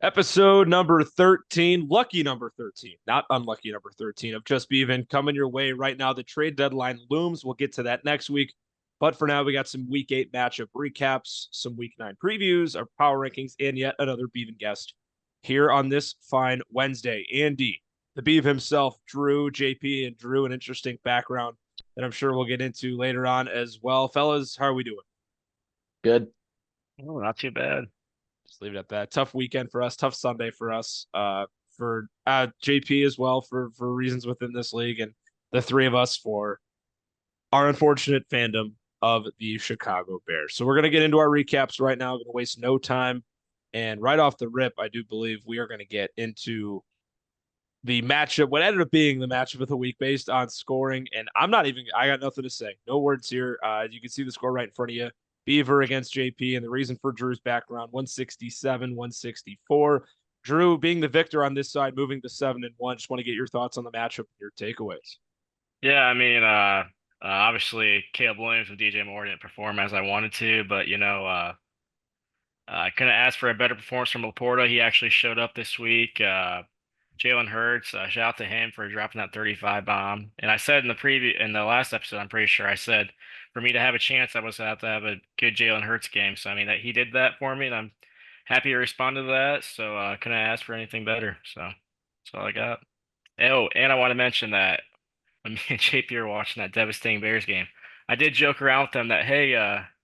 Episode number 13, lucky number 13, not unlucky number 13 of Just Beavin coming your way right now. The trade deadline looms. We'll get to that next week. But for now, we got some week 8 matchup recaps, some week 9 previews, our power rankings, and yet another Beavin guest here on this fine Wednesday. Andy, the Beav himself, Drew, JP, and Drew, an interesting background that I'm sure we'll get into later on as well. Fellas, how are we doing? Good. Oh, not too bad. Just leave it at that. Tough weekend for us, tough Sunday for us, for JP as well for reasons within this league, and the three of us for our unfortunate fandom of the Chicago Bears. So we're gonna get into our recaps right now. I'm gonna waste no time, and right off the rip, I do believe we are gonna get into the matchup, what ended up being the matchup of the week based on scoring. And I got nothing to say. No words here. You can see the score right in front of you. Beaver against JP. And the reason for Drew's background 167, 164. Drew being the victor on this side, moving to 7-1. Just want to get your thoughts on the matchup and your takeaways. Yeah, obviously Caleb Williams and DJ Moore didn't perform as I wanted to, but I couldn't ask for a better performance from Laporta. He actually showed up this week. Jalen Hurts, shout out to him for dropping that 35 bomb. And I said in the last episode, I'm pretty sure I said for me to have a chance, I was have to have a good Jalen Hurts game. So I mean that he did that for me, and I'm happy to respond to that. So couldn't ask for anything better. So that's all I got. Oh, and I want to mention that when me and JP were watching that devastating Bears game, I did joke around with them that, hey,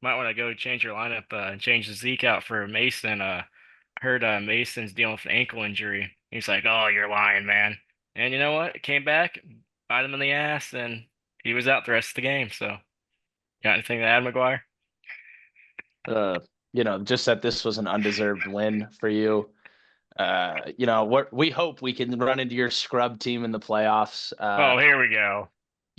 might want to go change your lineup and change the Zeke out for Mason. I heard Mason's dealing with an ankle injury. He's like, oh, you're lying, man. And you know what? It came back, bite him in the ass, and he was out the rest of the game. So, got anything to add, McGuire? Uh, just that this was an undeserved win for you. We hope we can run into your scrub team in the playoffs. Oh, here we go.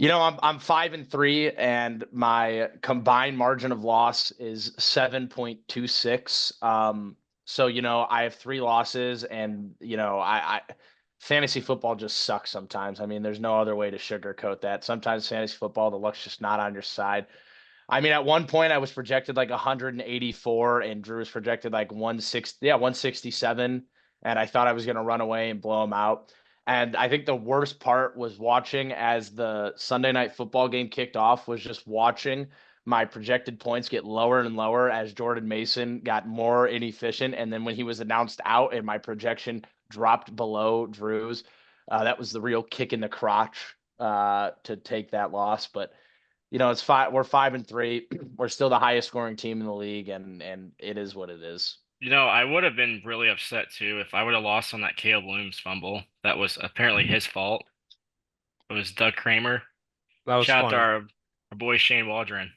I'm 5-3, and my combined margin of loss is 7.26. So I have 3 losses, and I fantasy football just sucks sometimes. I mean, there's no other way to sugarcoat that. Sometimes fantasy football, the luck's just not on your side. I mean, at one point I was projected like 184, and Drew was projected like 160, 167, and I thought I was going to run away and blow him out. And I think the worst part was watching as the Sunday night football game kicked off, was just watching my projected points get lower and lower as Jordan Mason got more inefficient. And then when he was announced out and my projection dropped below Drew's, that was the real kick in the crotch to take that loss. But it's we're 5-3. We're still the highest scoring team in the league, and it is what it is. I would have been really upset too if I would have lost on that Caleb Williams fumble. That was apparently his fault. It was Doug Kramer. That was Shout out to funny. our boy Shane Waldron.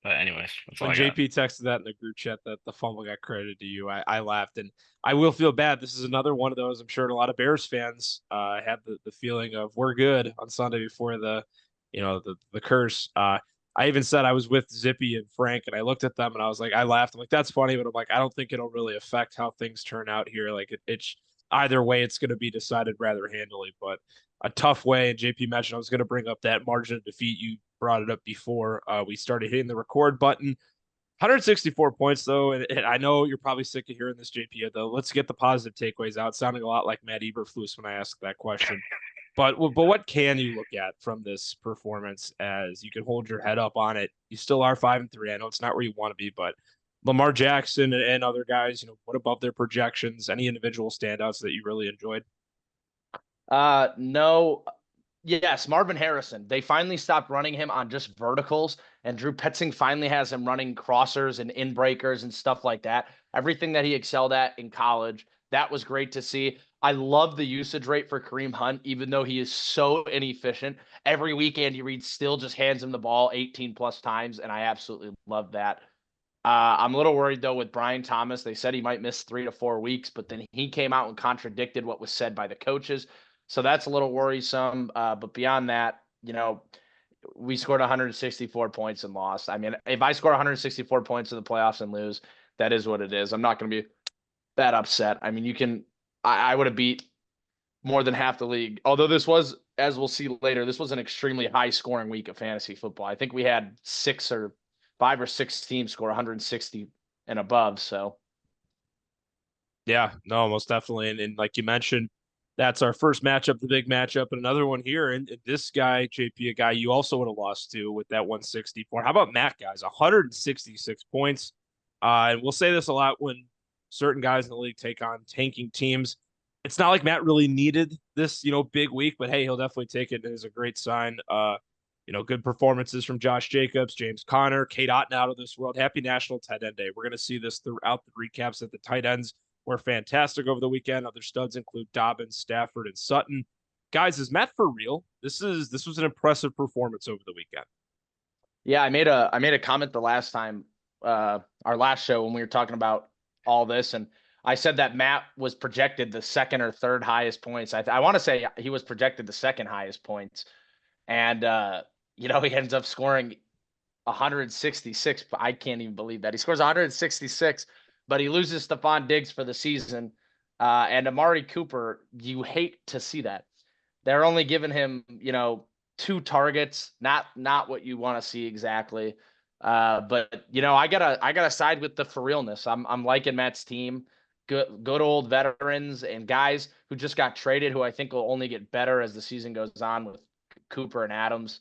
But anyways, that's all When I got. JP texted that in the group chat that the fumble got credited to you, I laughed, and I will feel bad. This is another one of those. I'm sure a lot of Bears fans had the feeling of we're good on Sunday before the curse. I even said I was with Zippy and Frank, and I looked at them and I was like, I laughed. I'm like, that's funny, but I'm like, I don't think it'll really affect how things turn out here. Like it's either way, it's going to be decided rather handily, but a tough way. And JP mentioned I was going to bring up that margin of defeat. You brought it up before we started hitting the record button. 164 points though, and I know you're probably sick of hearing this, JP. Though, let's get the positive takeaways out. Sounding a lot like Matt Eberflus when I asked that question. But what can you look at from this performance as you can hold your head up on it? You still are 5-3. I know it's not where you want to be, but Lamar Jackson and other guys, what above their projections? Any individual standouts that you really enjoyed? No. Yes, Marvin Harrison. They finally stopped running him on just verticals, and Drew Petzing finally has him running crossers and in breakers and stuff like that. Everything that he excelled at in college, that was great to see. I love the usage rate for Kareem Hunt, even though he is so inefficient. Every week, Andy Reid still just hands him the ball 18 plus times, and I absolutely love that. I'm a little worried, though, with Brian Thomas. They said he might miss 3 to 4 weeks, but then he came out and contradicted what was said by the coaches. So that's a little worrisome. But beyond that, we scored 164 points and lost. I mean, if I score 164 points in the playoffs and lose, that is what it is. I'm not going to be that upset. I mean, I would have beat more than half the league. Although this was, as we'll see later, this was an extremely high scoring week of fantasy football. I think we had 5 or 6 teams score 160 and above. So Yeah, no, most definitely. And like you mentioned, that's our first matchup, the big matchup, and another one here. And this guy, JP, a guy you also would have lost to with that 164. How about Matt, guys? 166 points. And we'll say this a lot when certain guys in the league take on tanking teams. It's not like Matt really needed this, big week, but hey, he'll definitely take it as a great sign. Good performances from Josh Jacobs, James Conner, Kate Otten out of this world. Happy National Tight End Day. We're going to see this throughout the recaps that the tight ends were fantastic over the weekend. Other studs include Dobbins, Stafford, and Sutton. Guys, is Matt for real? This was an impressive performance over the weekend. Yeah, I made a comment the last time, our last show when we were talking about all this, and I said that Matt was projected the second or third highest points. I want to say he was projected the second highest points, and he ends up scoring 166. I can't even believe that he scores 166, but he loses Stephon Diggs for the season, and Amari Cooper. You hate to see that. They're only giving him, 2 targets, not what you want to see exactly. But I gotta side with the for realness. I'm liking Matt's team. Good old veterans and guys who just got traded, who I think will only get better as the season goes on with Cooper and Adams.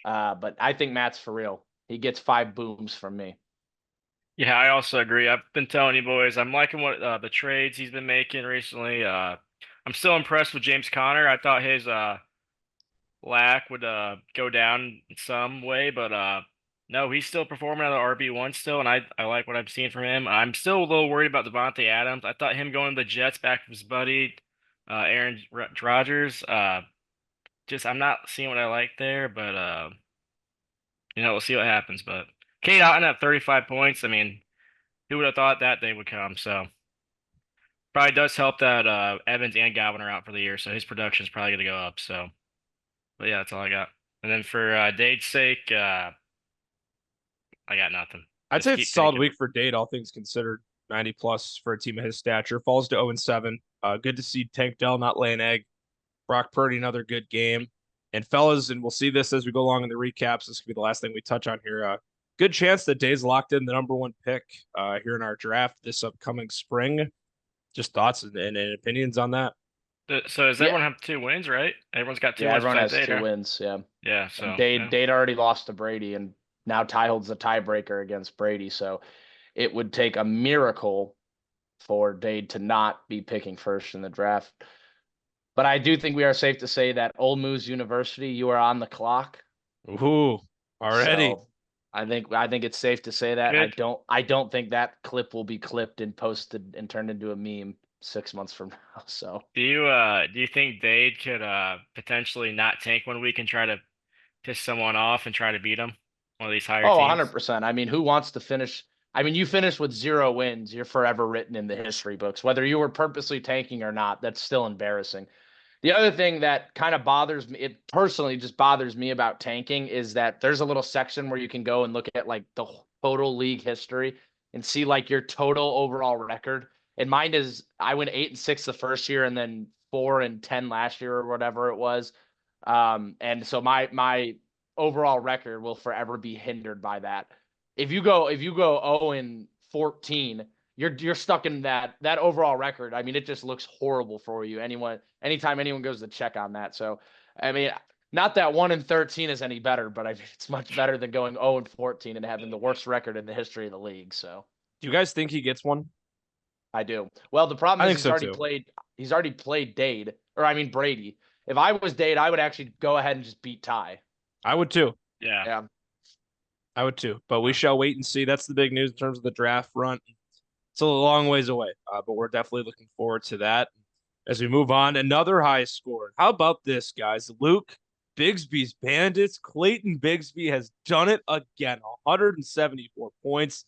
But I think Matt's for real. He gets 5 booms from me. Yeah, I also agree. I've been telling you boys, I'm liking what the trades he's been making recently. I'm still impressed with James Conner. I thought his lack would go down in some way, but no, he's still performing at the RB1 still, and I like what I'm seeing from him. I'm still a little worried about Devontae Adams. I thought him going to the Jets back with his buddy Aaron Rodgers. Just I'm not seeing what I like there, but we'll see what happens. But Kate Otten at 35 points. I mean, who would have thought that day would come? So probably does help that Evans and Godwin are out for the year, so his production is probably going to go up. So, but yeah, that's all I got. And then for Dade's sake, I got nothing. I'd Just say it's keep a solid taking. week for Dade, all things considered. 90 plus for a team of his stature. Falls to 0-7. Good to see Tank Dell not lay an egg. Brock Purdy, another good game. And fellas, and we'll see this as we go along in the recaps. This could be the last thing we touch on here. Good chance that Dave's locked in the number one pick here in our draft this upcoming spring. Just thoughts and opinions on that. So does Yeah, everyone have 2 wins, right? Everyone's got two yeah, wins everyone besides has Dade, two huh? wins. Yeah. Yeah. And So Dade yeah. Dade already lost to Brady, and now Ty holds the tiebreaker against Brady. So it would take a miracle for Dade to not be picking first in the draft. But I do think we are safe to say that Ole Moose University, you are on the clock. Ooh, already. So I think it's safe to say that. Good. I don't think that clip will be clipped and posted and turned into a meme 6 months from now. So Do you think Dade could potentially not tank 1 week and try to piss someone off and try to beat them? One of these higher Oh, teams? 100%. I mean, who wants to finish? I mean, you finish with 0 wins, you're forever written in the history books. Whether you were purposely tanking or not, that's still embarrassing. The other thing that kind of bothers me, it personally just bothers me about tanking, is that there's a little section where you can go and look at like the total league history and see like your total overall record. And mine is I went 8-6 the first year and then 4-10 last year or whatever it was. And so my overall record will forever be hindered by that. If you go 0-14, you're stuck in that overall record. I mean, it just looks horrible for you. Anytime anyone goes to check on that. So, I mean, not that 1-13 is any better, but it's much better than going 0-14 and having the worst record in the history of the league. So Do you guys think he gets one? I do. Well, the problem I is think so too. he's already played Dade, or I mean Brady. If I was Dade, I would actually go ahead and just beat Ty. I would too. Yeah. Yeah. I would too. But we shall wait and see. That's the big news in terms of the draft front. It's a long ways away, but we're definitely looking forward to that. As we move on, another high score. How about this, guys? Luke Bigsby's Bandits. Clayton Bigsby has done it again. 174 points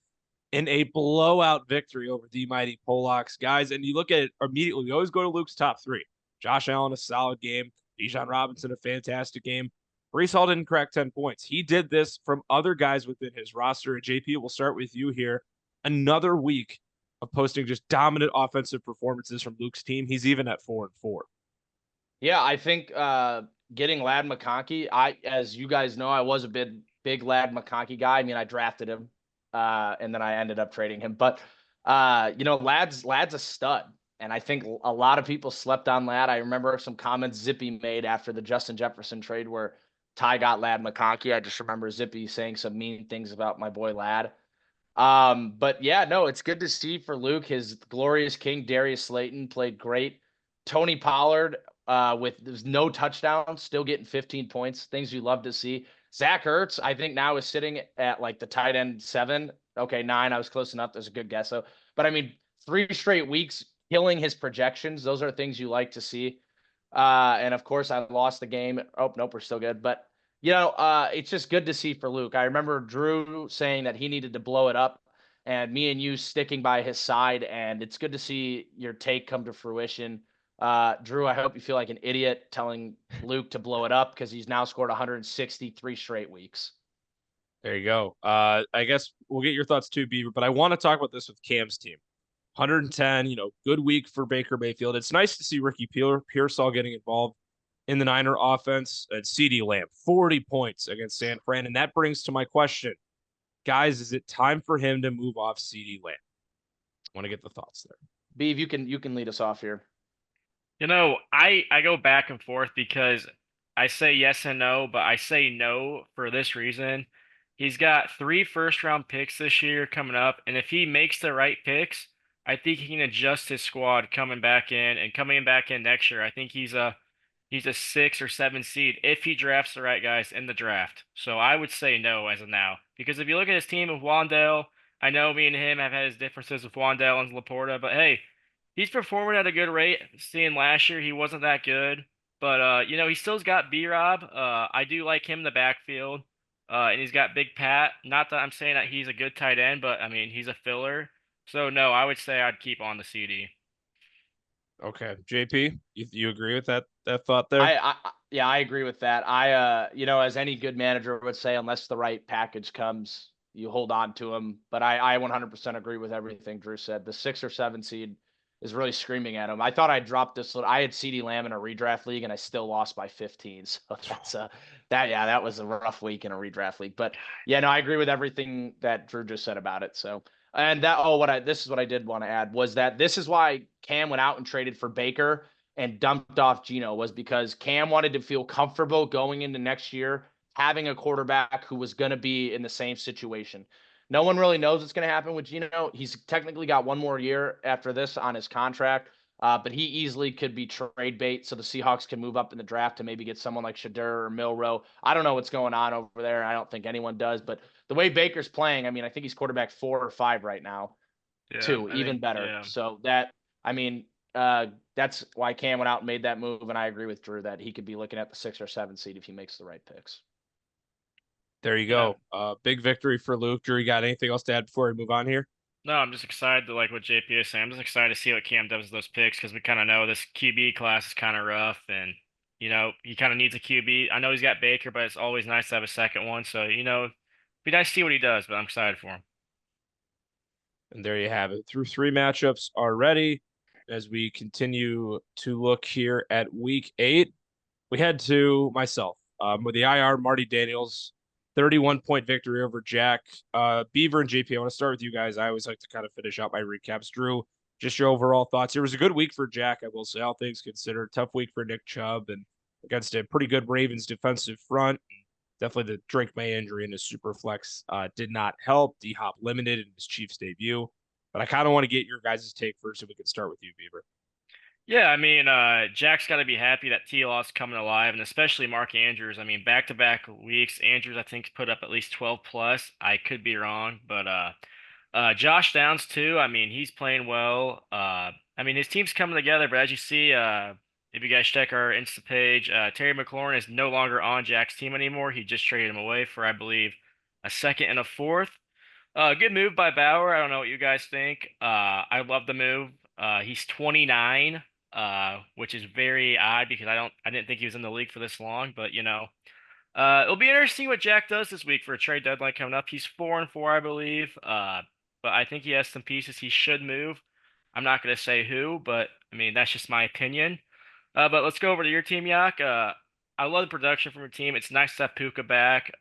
in a blowout victory over the mighty Polacks, guys. And you look at it immediately. We always go to Luke's top three. Josh Allen, a solid game. Bijan Robinson, a fantastic game. Brees Hall didn't crack 10 points. He did this from other guys within his roster. And JP, we'll start with you here. Another week of posting just dominant offensive performances from Luke's team. He's even at 4-4. Yeah, I think getting Lad McConkey, as you guys know, I was a big Lad McConkey guy. I mean, I drafted him, and then I ended up trading him. But Lad's a stud. And I think a lot of people slept on Lad. I remember some comments Zippy made after the Justin Jefferson trade where Ty got Lad McConkey. I just remember Zippy saying some mean things about my boy Lad. But yeah, no, it's good to see for Luke. His glorious king, Darius Slayton, played great. Tony Pollard, with there's no touchdowns, still getting 15 points. Things you love to see. Zach Ertz, I think now is sitting at like the tight end 7. Okay, 9. I was close enough. There's a good guess though. But I mean, 3 straight weeks killing his projections. Those are things you like to see. And of course, I lost the game. Oh, nope, we're still good. But it's just good to see for Luke. I remember Drew saying that he needed to blow it up, and me and you sticking by his side. And it's good to see your take come to fruition. Drew, I hope you feel like an idiot telling Luke to blow it up because he's now scored 163 straight weeks. There you go. I guess we'll get your thoughts too, Beaver, but I want to talk about this with Cam's team. 110, good week for Baker Mayfield. It's nice to see Ricky Pearsall getting involved in the Niner offense, and CeeDee Lamb, 40 points against San Fran. And that brings to my question, guys, is it time for him to move off CeeDee Lamb? I want to get the thoughts there. Beav, you can lead us off here. I go back and forth because I say yes and no, but I say no for this reason. He's got 3 first-round picks this year coming up, and if he makes the right picks, I think he can adjust his squad coming back in and coming back in next year. I think he's a 6 or 7 seed if he drafts the right guys in the draft. So I would say no as of now. Because if you look at his team with Wandale, I know me and him have had his differences with Wandale and Laporta, but hey, he's performing at a good rate. Seeing last year he wasn't that good. But he still's got B-Rob. I do like him in the backfield. And he's got Big Pat. Not that I'm saying that he's a good tight end, but I mean he's a filler. So no, I would say I'd keep on the CD. Okay, JP, you agree with that thought there? Yeah, I agree with that. As any good manager would say, unless the right package comes, you hold on to him. But I 100% agree with everything Drew said. The 6 or 7 seed is really screaming at him. I thought I dropped this. I had CeeDee Lamb in a redraft league, and I still lost by 15. So that was a rough week in a redraft league. But yeah, no, I agree with everything that Drew just said about it. So. And this is what I did want to add was that this is why Cam went out and traded for Baker and dumped off Geno, was because Cam wanted to feel comfortable going into next year, having a quarterback who was going to be in the same situation. No one really knows what's going to happen with Geno. He's technically got 1 more year after this on his contract, but he easily could be trade bait so the Seahawks can move up in the draft to maybe get someone like Shadur or Milrow. I don't know what's going on over there. I don't think anyone does, but the way Baker's playing, I mean, I think he's quarterback 4 or 5 right now. Yeah, 2, even better. Yeah. So that's why Cam went out and made that move, and I agree with Drew that he could be looking at the 6 or 7 seed if he makes the right picks. There you go. Big victory for Luke. Drew, you got anything else to add before we move on here? No, I'm just excited to like what JP is saying. I'm just excited to see what Cam does with those picks because we kind of know this QB class is kind of rough, and he kind of needs a QB. I know he's got Baker, but it's always nice to have a second one. So be nice to see what he does. But I'm excited for him. And there you have it. Through 3 matchups already. As we continue to look here at week 8, we head to myself with the IR Marty Daniels, 31-point victory over Jack. Beaver and JP, I want to start with you guys. I always like to kind of finish out my recaps. Drew, just your overall thoughts. It was a good week for Jack, I will say, all things considered. Tough week for Nick Chubb and against a pretty good Ravens defensive front. Definitely the Drake May injury in his super flex did not help. D-Hop limited in his Chiefs debut. But I kind of want to get your guys' take first, if we can start with you, Beaver. Yeah, I mean, Jack's got to be happy that T-Law's coming alive, and especially Mark Andrews. I mean, back-to-back weeks, Andrews, I think, put up at least 12 plus. I could be wrong, but Josh Downs, too. I mean, he's playing well. I mean, his team's coming together, but as you see, if you guys check our Insta page, Terry McLaurin is no longer on Jack's team anymore. He just traded him away for, I believe, a second and a fourth. Good move by Bauer. I don't know what you guys think. I love the move. He's 29, which is very odd because I didn't think he was in the league for this long. But it'll be interesting what Jack does this week for a trade deadline coming up. He's 4-4, I believe. But I think he has some pieces he should move. I'm not gonna say who, but I mean that's just my opinion. But let's go over to your team, Yak. I love the production from your team. It's nice to have Puka back.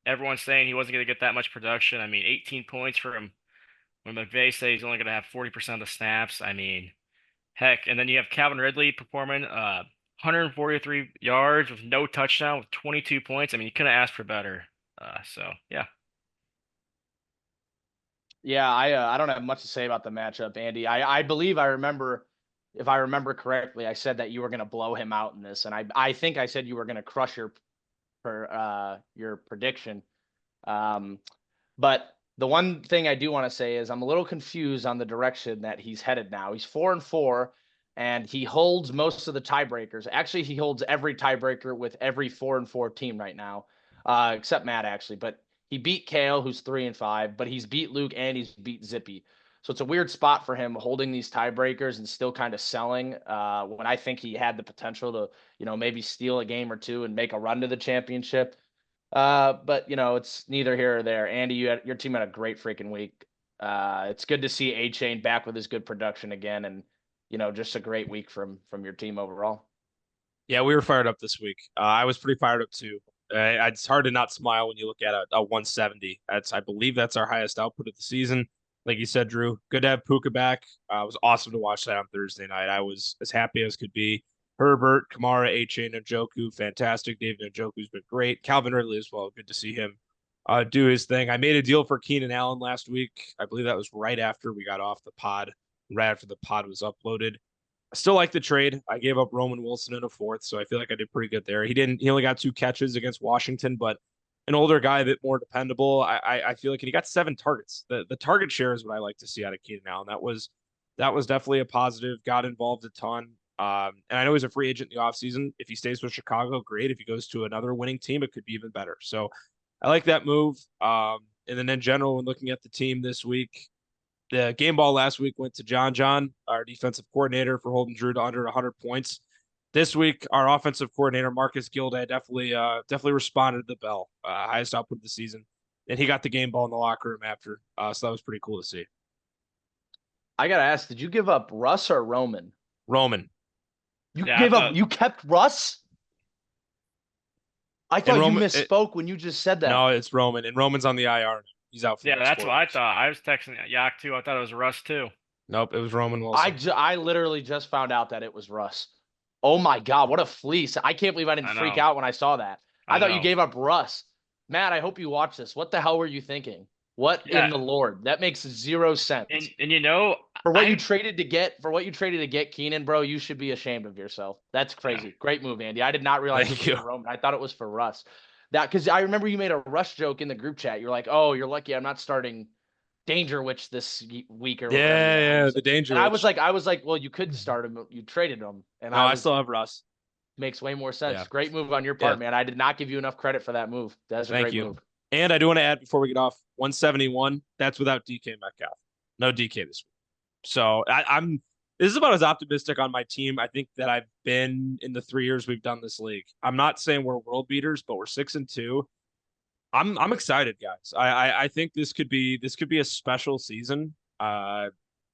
Everyone's saying he wasn't going to get that much production. I mean, 18 points for him when McVay says he's only going to have 40% of the snaps. I mean, heck, and then you have Calvin Ridley performing 143 yards with no touchdown with 22 points. I mean, you couldn't ask for better. So yeah. Yeah, I don't have much to say about the matchup, Andy. I believe I remember, if I remember correctly, I said that you were going to blow him out in this, and I think I said you were going to crush your prediction. But the one thing I do want to say is I'm a little confused on the direction that he's headed now. He's 4-4, and he holds most of the tiebreakers. Actually, he holds every tiebreaker with every 4-4 team right now, except Matt actually. But he beat Kale, who's 3-5, but he's beat Luke and he's beat Zippy. So it's a weird spot for him holding these tiebreakers and still kind of selling when I think he had the potential to, maybe steal a game or two and make a run to the championship. But it's neither here or there. Andy, your team had a great freaking week. It's good to see A-Chain back with his good production again, and just a great week from your team overall. Yeah, we were fired up this week. I was pretty fired up too. It's hard to not smile when you look at a 170. I believe that's our highest output of the season. Like you said, Drew, good to have Puka back. It was awesome to watch that on Thursday night. I was as happy as could be. Herbert, Kamara, A-Chain, Njoku, fantastic. David Njoku's been great. Calvin Ridley as well. Good to see him do his thing. I made a deal for Keenan Allen last week. I believe that was right after we got off the pod, right after the pod was uploaded. I still like the trade. I gave up Roman Wilson in a fourth, so I feel like I did pretty good there. He only got 2 catches against Washington, but an older guy, a bit more dependable. I feel like he got 7 targets. The target share is what I like to see out of Keenan Allen. That was definitely a positive. Got involved a ton. And I know he's a free agent in the offseason. If he stays with Chicago, great. If he goes to another winning team, it could be even better. So I like that move. And then in general, when looking at the team this week, the game ball last week went to John, our defensive coordinator, for holding Drew to under 100 points. This week, our offensive coordinator, Marcus Gilday, definitely responded to the bell, highest output of the season. And he got the game ball in the locker room after. So that was pretty cool to see. I gotta ask, did you give up Russ or Roman? Roman. You kept Russ? I thought you misspoke when you just said that. No, it's Roman, and Roman's on the IR. He's out for Yeah, that's what I thought. I was texting Yak too. I thought it was Russ too. Nope, it was Roman Wilson. I literally just found out that it was Russ. Oh my God, what a fleece. I can't believe I didn't freak out when I saw that. I thought you gave up Russ. Matt, I hope you watch this. What the hell were you thinking? What in the Lord? That makes 0 sense. And for what you traded to get Keenan, bro, you should be ashamed of yourself. That's crazy. Yeah. Great move, Andy. I did not realize it was for Roman. I thought it was for Russ. Because I remember you made a Russ joke in the group chat. You're like, "Oh, you're lucky I'm not starting Danger Witch this week or whatever." Yeah, the Danger Witch. I was like, well, you could start him. You traded him, and I still have Russ. Makes way more sense. Yeah. Great move on your part, man. I did not give you enough credit for that move. That's a great move. And I do want to add before we get off, 171. That's without DK Metcalf. No DK this week. So I'm. This is about as optimistic on my team, I think, that I've been in the 3 years we've done this league. I'm not saying we're world beaters, but we're 6-2. I'm excited, guys. I think this could be a special season. I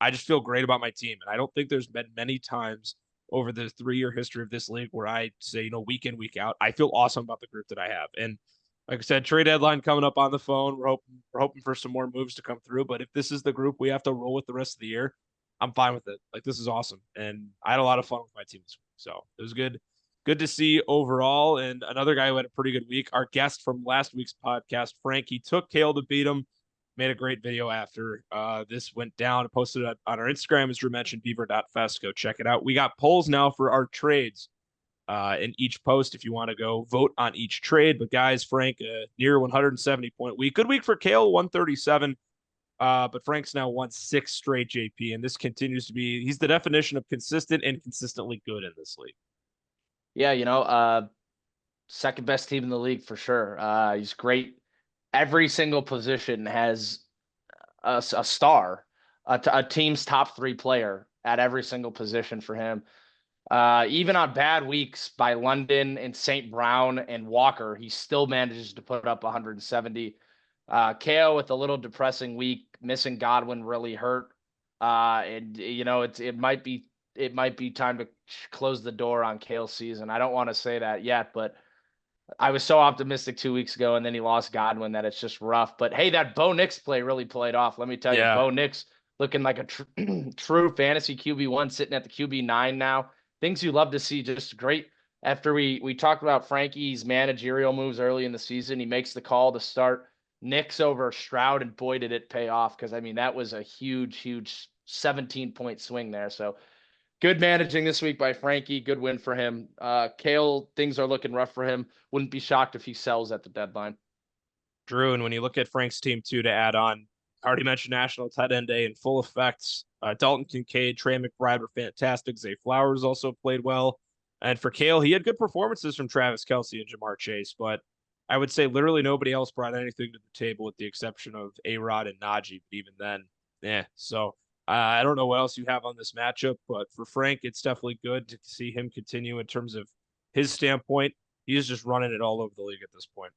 just feel great about my team, and I don't think there's been many times over the 3-year history of this league where I say, week in, week out, I feel awesome about the group that I have. And like I said, trade deadline coming up on the phone. We're hoping for some more moves to come through. But if this is the group we have to roll with the rest of the year, I'm fine with it. Like, this is awesome, and I had a lot of fun with my team this week, so it was good to see overall. And another guy who had a pretty good week, our guest from last week's podcast, Frank. He took Kale to beat him. Made a great video after this went down. Posted it on our Instagram, as Drew mentioned, beaver.fest. Go check it out. We got polls now for our trades in each post if you want to go vote on each trade. But guys, Frank, near 170 point week. Good week for Kale, 137. But Frank's now won 6 straight, JP, and this continues to be, he's the definition of consistent and consistently good in this league. Yeah, second best team in the league for sure. He's great. Every single position has a star, a team's top 3 player at every single position for him. Even on bad weeks by London and St. Brown and Walker, he still manages to put up 170. KO with a little depressing week, missing Godwin really hurt. And it might be time to close the door on Kale's season. I don't want to say that yet, but I was so optimistic 2 weeks ago, and then he lost Godwin that it's just rough. But hey, that Bo Nix play really played off. Let me tell you, Yeah. Bo Nix looking like a true fantasy QB1, sitting at the QB9 now. Things you love to see. Just great. After we talked about Frankie's managerial moves early in the season, he makes the call to start Nix over Stroud, and boy did it pay off, because I mean that was a huge 17-point swing there. So good managing this week by Frankie. Good win for him. Kale, things are looking rough for him. Wouldn't be shocked if he sells at the deadline. Drew, and when you look at Frank's team too, to add on, I already mentioned National Tight End Day in full effect. Dalton Kincaid, Trey McBride were fantastic. Zay Flowers also played well. And for Kale, he had good performances from Travis Kelce and Jamar Chase, but I would say literally nobody else brought anything to the table with the exception of A-Rod and Najee. But even then, yeah. So I don't know what else you have on this matchup, but for Frank, it's definitely good to see him continue in terms of his standpoint. He's just running it all over the league at this point.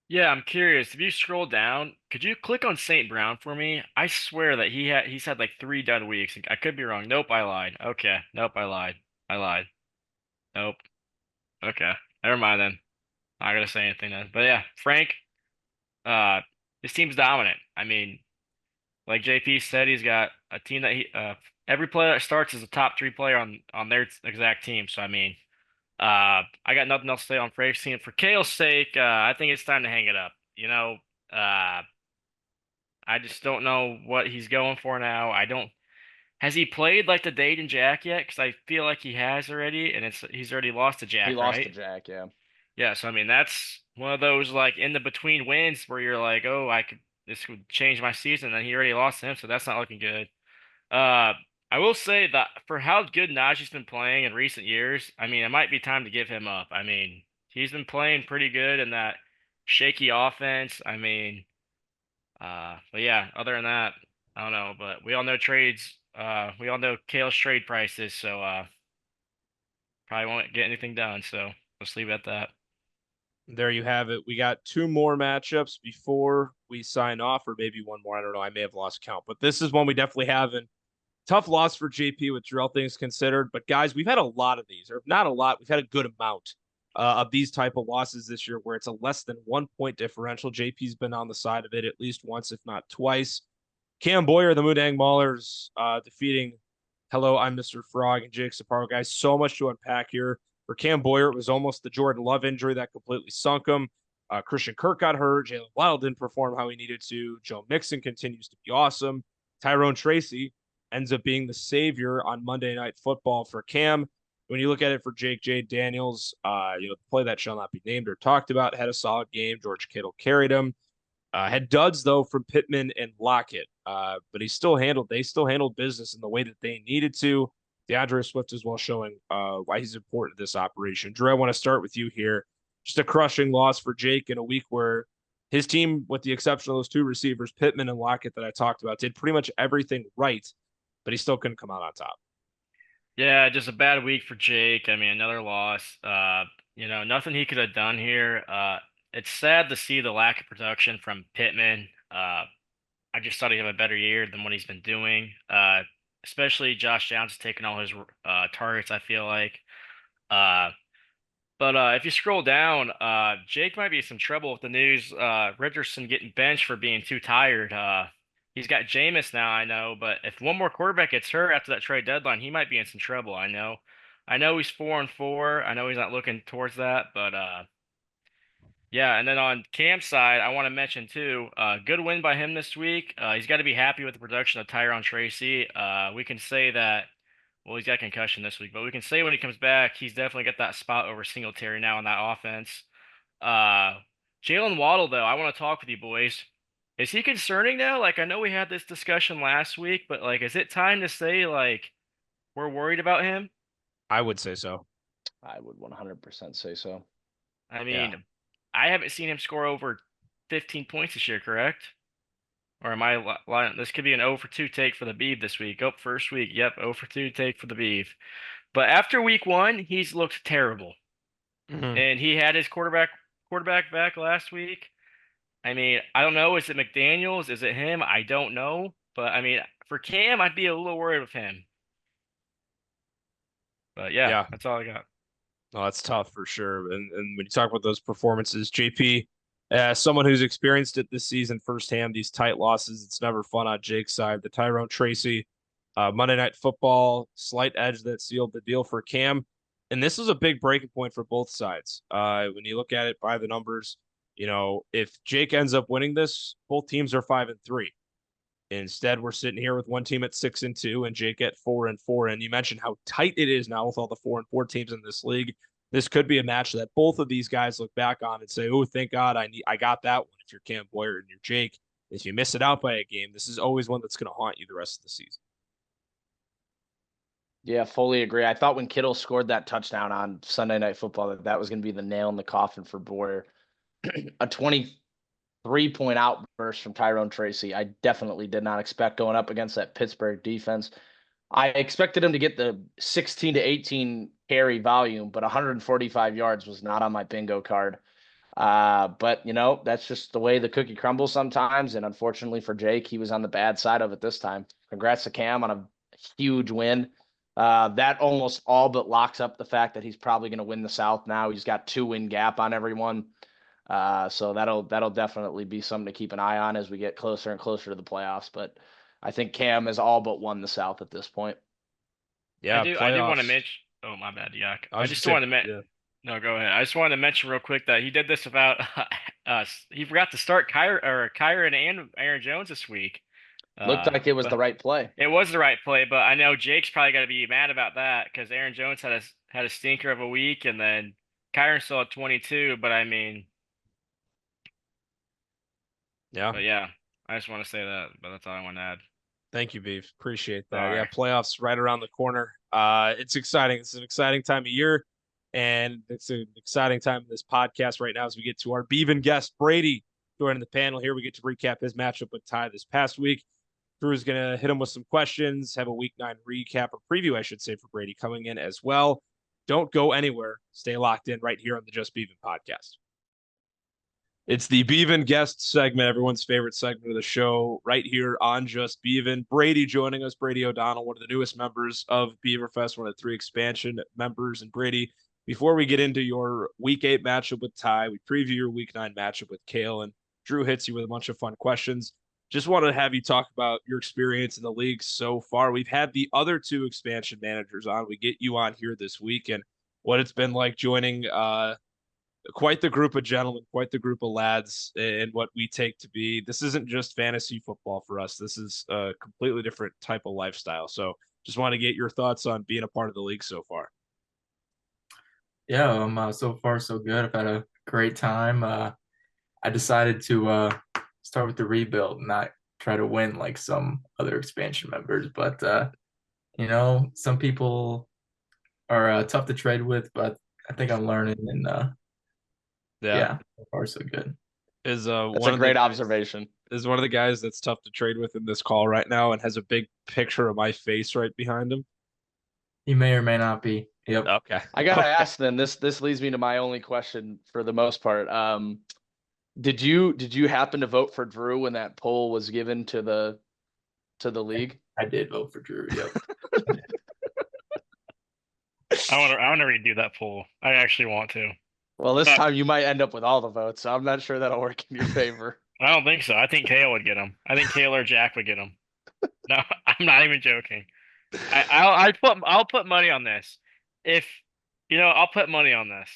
Yeah, I'm curious. If you scroll down, could you click on St. Brown for me? I swear that he's had like 3 dud weeks. I could be wrong. Nope, I lied. Okay. Nope, I lied. I lied. Nope. Okay. Never mind then. Not gonna say anything then. But yeah, Frank, uh, his team's dominant. I mean, like JP said, he's got a team that every player that starts is a top 3 player on their exact team. So I mean, I got nothing else to say on Frank's team. For Kale's sake, I think it's time to hang it up. Uh, I just don't know what he's going for now. I don't. Has he played like the Dade and Jack yet? Because I feel like he has already, and he's already lost to He Jack, lost right? to Jack, yeah. Yeah, so I mean that's one of those like in the between wins where you're like, oh, this would change my season, and he already lost to him, so that's not looking good. Uh, I will say that for how good Najee's been playing in recent years, I mean, it might be time to give him up. I mean, he's been playing pretty good in that shaky offense. I mean, but yeah, other than that, I don't know. But we all know trades. We all know Kale's trade prices, so probably won't get anything done. So let's leave it at that. There you have it. We got two more matchups before we sign off, or maybe one more. I don't know. I may have lost count, but this is one we definitely have. And tough loss for JP with drill things considered. But guys, we've had a lot of these, or not a lot. We've had a good amount of these type of losses this year, where it's a less than 1 point differential. JP's been on the side of it at least once, if not twice. Cam Boyer, the Moondang Maulers, defeating Hello, I'm Mr. Frog and Jake Sapporo. Guys, so much to unpack here. For Cam Boyer, it was almost the Jordan Love injury that completely sunk him. Christian Kirk got hurt. Jalen Waddle didn't perform how he needed to. Joe Mixon continues to be awesome. Tyrone Tracy ends up being the savior on Monday Night Football for Cam. When you look at it for Jake J. Daniels, the play that shall not be named or talked about, had a solid game. George Kittle carried him. Had duds though from Pittman and Lockett, but they still handled business in the way that they needed to. DeAndre Swift as well showing why he's important to this operation. Drew, I want to start with you here. Just a crushing loss for Jake in a week where his team, with the exception of those two receivers, Pittman and Lockett that I talked about, did pretty much everything right, but he still couldn't come out on top. Yeah, just a bad week for Jake. I mean, another loss. Nothing he could have done here. It's sad to see the lack of production from Pittman. I just thought he'd have a better year than what he's been doing. Especially Josh Downs taking all his targets, I feel like. Uh, but if you scroll down, Jake might be in some trouble with the news. Richardson getting benched for being too tired. He's got Jameis now, I know, but if one more quarterback gets hurt after that trade deadline, he might be in some trouble. I know. I know he's 4-4. I know he's not looking towards that, but yeah, and then on Cam's side, I want to mention too, good win by him this week. He's got to be happy with the production of Tyrone Tracy. We can say that, well, he's got concussion this week, but we can say when he comes back, he's definitely got that spot over Singletary now in that offense. Uh, Jalen Waddle, though, I want to talk with you boys. Is he concerning now? Like, I know we had this discussion last week, but like, is it time to say like we're worried about him? I would say so. I would 100% say so. I Yeah. mean, I haven't seen him score over 15 points this year, correct? Or am I lying? This could be an 0 for 2 take for the Beeve this week. Oh, first week. Yep, 0 for 2 take for the Beeve. But after week 1, he's looked terrible. Mm-hmm. And he had his quarterback back last week. I mean, I don't know. Is it McDaniels? Is it him? I don't know. But I mean, for Cam, I'd be a little worried with him. But yeah, Yeah. that's all I got. Oh, that's tough for sure. And when you talk about those performances, JP, someone who's experienced it this season firsthand, these tight losses, it's never fun on Jake's side. The Tyrone Tracy Monday Night Football slight edge that sealed the deal for Cam. And this is a big breaking point for both sides. When you look at it by the numbers, if Jake ends up winning this, both teams are 5-3. Instead, we're sitting here with one team at 6-2 and Jake at 4-4. And you mentioned how tight it is now with all the 4-4 teams in this league. This could be a match that both of these guys look back on and say, "Oh, thank God I got that one." If you're Cam Boyer and you're Jake, if you miss it out by a game, this is always one that's going to haunt you the rest of the season. Yeah, fully agree. I thought when Kittle scored that touchdown on Sunday Night Football that was going to be the nail in the coffin for Boyer. A 23-point outburst from Tyrone Tracy. I definitely did not expect going up against that Pittsburgh defense. I expected him to get the 16 to 18 carry volume, but 145 yards was not on my bingo card. But that's just the way the cookie crumbles sometimes. And unfortunately for Jake, he was on the bad side of it this time. Congrats to Cam on a huge win. That almost all but locks up the fact that he's probably going to win the South now. He's got 2-win gap on everyone. So that'll definitely be something to keep an eye on as we get closer and closer to the playoffs. But I think Cam has all but won the South at this point. I Yeah, do want to playoffs. mention. Oh, my bad, Yak. I I was just just saying, wanted to mention. yeah. No, go ahead. I just wanted to mention real quick that he did this without he forgot to start Kyron and Aaron Jones this week. Looked like it was the But right play. it was the right play, but I know Jake's probably got to be mad about that because Aaron Jones had a stinker of a week, and then Kyron still at 22. But I mean, Yeah. but yeah, I just want to say that. But that's all I want to add. Thank you, Beef. Appreciate that. Yeah, Sorry. playoffs right around the corner. It's exciting. It's an exciting time of year, and it's an exciting time in this podcast right now as we get to our Beavin guest, Brady, joining the panel here. We get to recap his matchup with Ty this past week. Drew's going to hit him with some questions, have a week 9 recap or preview, I should say, for Brady coming in as well. Don't go anywhere. Stay locked in right here on the Just Beavin podcast. It's the Beavin guest segment, everyone's favorite segment of the show, right here on Just Beavin. Brady joining us, Brady O'Donnell, one of the newest members of Beaverfest, one of the 3 expansion members. And Brady, before we get into your Week 8 matchup with Ty, we preview your Week 9 matchup with Kale, and Drew hits you with a bunch of fun questions. Just wanted to have you talk about your experience in the league so far. We've had the other 2 expansion managers on. We get you on here this week, and what it's been like joining quite the group of gentlemen, quite the group of lads, and what we take to be. This isn't just fantasy football for us. This is a completely different type of lifestyle. So just want to get your thoughts on being a part of the league so far. Yeah, so far so good. I've had a great time. I decided to start with the rebuild, not try to win like some other expansion members. But some people are tough to trade with, but I think I'm learning, and yeah, so far so good. Is That's a great observation. Is one of the guys that's tough to trade with in this call right now and has a big picture of my face right behind him. He may or may not be. Yep. Okay. I gotta ask then. This leads me to my only question for the most part. Did you happen to vote for Drew when that poll was given to the league? I did vote for Drew. Yep. I want to redo that poll. I actually want to. Well, this time you might end up with all the votes, so I'm not sure that'll work in your favor. I don't think so. I think Kale would get him. I think Kale or Jack would get him. No, I'm not even joking. I'll put money on this. If I'll put money on this.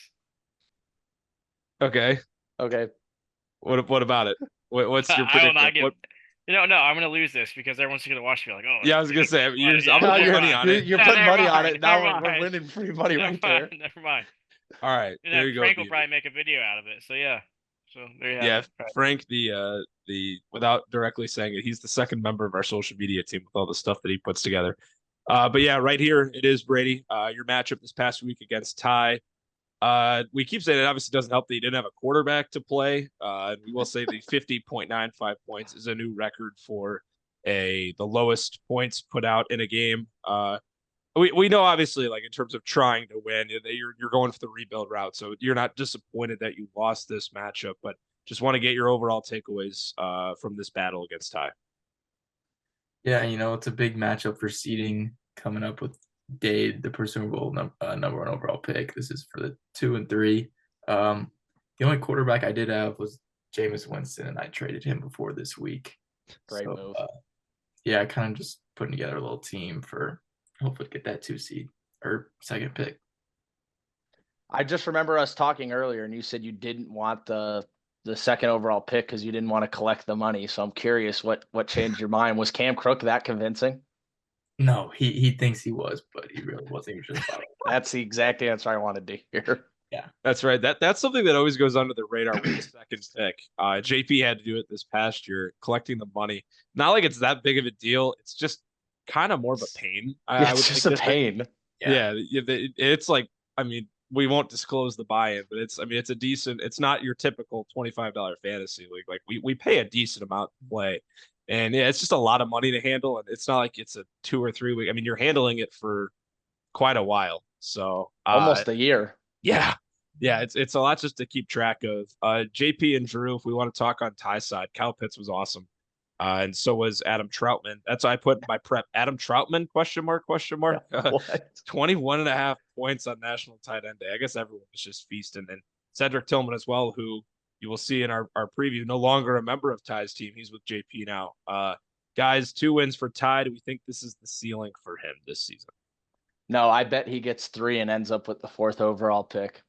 Okay. Okay. What about it? What's your I will not prediction? give. No, I'm gonna lose this because everyone's gonna watch me like, oh. Yeah, I was gonna say, I'm No, gonna put money on it. You're Yeah, putting never money on mind, it. Now never we're mind. winning free money right there. Never mind. All right, And there then you go. Frank will Beaver. probably make a video out of it. So yeah. So there you have Yeah, it. Right. Frank, the without directly saying it, he's the second member of our social media team with all the stuff that he puts together. But yeah, right here it is, Brady. Your matchup this past week against Ty. We keep saying it obviously doesn't help that he didn't have a quarterback to play. And we will say the 50.95 points is a new record for the lowest points put out in a game. We know obviously, like in terms of trying to win, you're going for the rebuild route, so you're not disappointed that you lost this matchup, but just want to get your overall takeaways from this battle against Ty. Yeah, it's a big matchup for seeding coming up with Dade, the presumable number one overall pick. This is for the 2 and 3. The only quarterback I did have was Jameis Winston, and I traded him before this week. Great So move. yeah, kind of just putting together a little team for hopefully get that 2 seed or second pick. I just remember us talking earlier, and you said you didn't want the second overall pick because you didn't want to collect the money. So I'm curious what changed your mind. Was Cam Crook that convincing? No, he thinks he was, but he really wasn't. He was just about That's the exact answer I wanted to hear. yeah. That's right. That's something that always goes under the radar with the second pick. JP had to do it this past year, collecting the money. Not like it's that big of a deal. It's just kind of more of a pain. I would It's just a think that pain. yeah, it's like, I mean, we won't disclose the buy-in, but it's a decent, it's not your typical $25 fantasy league. Like we pay a decent amount to play. And yeah, it's just a lot of money to handle. And it's not like it's a 2 or 3 week. I mean, you're handling it for quite a while. So Almost a year. yeah. Yeah, it's a lot just to keep track of. JP and Drew, if we want to talk on Ty side, Kyle Pitts was awesome. And so was Adam Troutman. That's why I put in my prep. Adam Troutman, question mark, question mark. What? 21 and a half points on National Tight End Day. I guess everyone was just feasting. And Cedric Tillman as well, who you will see in our preview, no longer a member of Ty's team. He's with JP now. Guys, 2 wins for Ty. Do we think this is the ceiling for him this season? No, I bet he gets 3 and ends up with the 4th overall pick.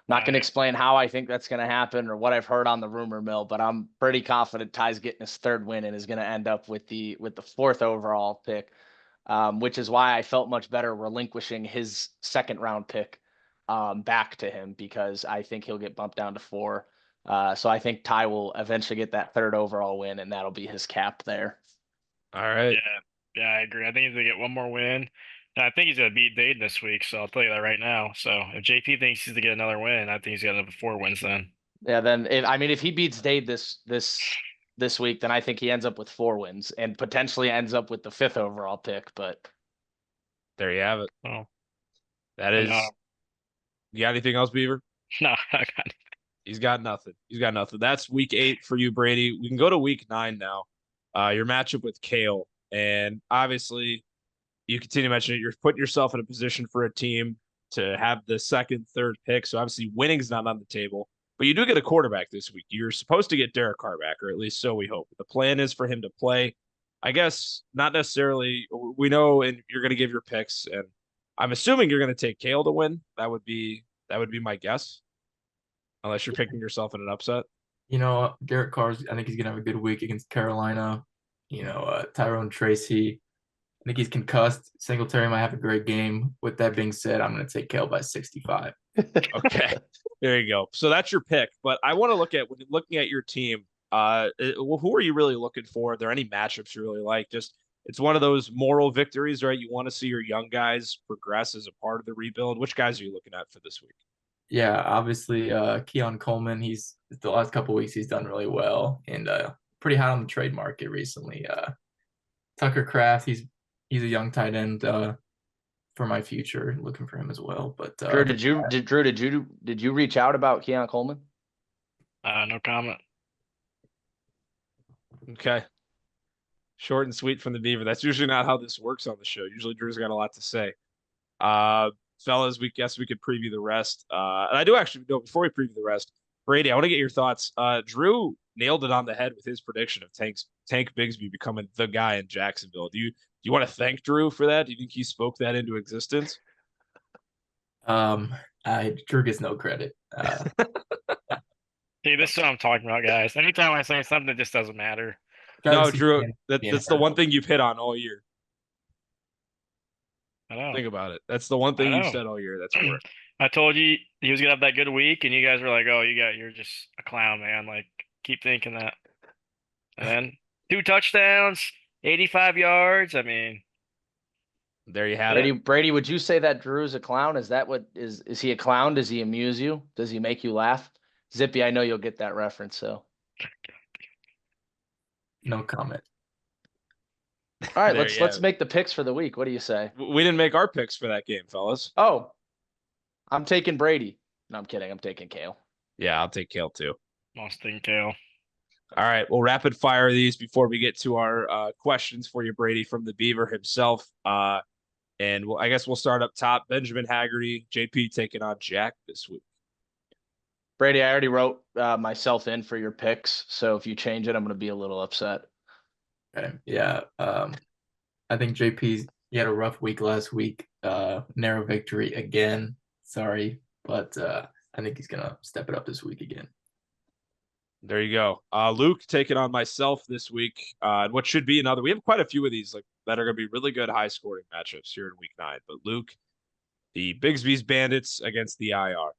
Not going to explain how I think that's going to happen or what I've heard on the rumor mill, but I'm pretty confident Ty's getting his 3rd win and is going to end up with the 4th overall pick, which is why I felt much better relinquishing his 2nd round pick back to him, because I think he'll get bumped down to 4. So I think Ty will eventually get that 3rd overall win, and that'll be his cap there. All right. Yeah, I agree. I think he's gonna get one more win. And I think he's gonna beat Dade this week, so I'll tell you that right now. So if JP thinks he's to get another win, I think he's got another 4 wins then. Yeah, then if he beats Dade this week, then I think he ends up with 4 wins and potentially ends up with the 5th overall pick. But There you have it. Oh, That is. no, You got anything else, Beaver? no, I got He's got nothing. He's got nothing. That's week 8 for you, Brady. We can go to week 9 now. Your matchup with Kale. And obviously, you continue to mention it. You're putting yourself in a position for a team to have the 2nd, 3rd pick. So obviously, winning's not on the table. But you do get a quarterback this week. You're supposed to get Derek Carr back, or at least so we hope. The plan is for him to play. I guess not necessarily. We know, and you're going to give your picks, and I'm assuming you're going to take Kale to win. That would be my guess, unless you're picking yourself in an upset. Derek Carr's. I think he's gonna have a good week against Carolina. Tyrone Tracy. I think he's concussed. Singletary might have a great game. With that being said, I'm going to take Kale by 65. Okay, there you go. So that's your pick. But I want to look at, when you're looking at your team, who are you really looking for? Are there any matchups you really like? Just, it's one of those moral victories, right? You want to see your young guys progress as a part of the rebuild. Which guys are you looking at for this week? Yeah, obviously, Keon Coleman. He's the last couple weeks he's done really well, and pretty hot on the trade market recently. Tucker Kraft. He's a young tight end for my future. Looking for him as well. But Drew, did you reach out about Keon Coleman? no comment. Okay. Short and sweet from the Beaver. That's usually not how this works on the show. Usually Drew's got a lot to say. Fellas, we guess we could preview the rest. And I do actually know, before we preview the rest, Brady, I want to get your thoughts. Drew nailed it on the head with his prediction of Tank Bigsby becoming the guy in Jacksonville. Do you want to thank Drew for that? Do you think he spoke that into existence? Drew gets no credit. See, this is what I'm talking about, guys. Anytime I say something, it just doesn't matter. No, Drew, that's the one thing you've hit on all year. I know. Think about it. That's the one thing you've said all year. That's worked. I told you he was gonna have that good week, and you guys were like, "Oh, you're just a clown, man." Like, keep thinking that. And then 2 touchdowns, 85 yards. I mean, there you have it. Brady, would you say that Drew is a clown? Is that what is he a clown? Does he amuse you? Does he make you laugh? Zippy, I know you'll get that reference, so. No comment. All right, let's make the picks for the week. What do you say? We didn't make our picks for that game, fellas. Oh, I'm taking Brady. No, I'm kidding. I'm taking Kale. Yeah, I'll take Kale too. Mustang Kale. All right, we'll rapid fire these before we get to our questions for you, Brady, from the Beaver himself. And I guess we'll start up top. Benjamin Haggerty, JP taking on Jack this week. Brady, I already wrote myself in for your picks, so if you change it, I'm going to be a little upset. Okay. Yeah. I think JP's he had a rough week last week. Narrow victory again. Sorry, but I think he's gonna step it up this week again. There you go. Luke taking on myself this week. And what should be another. We have quite a few of these like that are going to be really good high scoring matchups here in week 9. But Luke, the Bigsby's Bandits against the IR.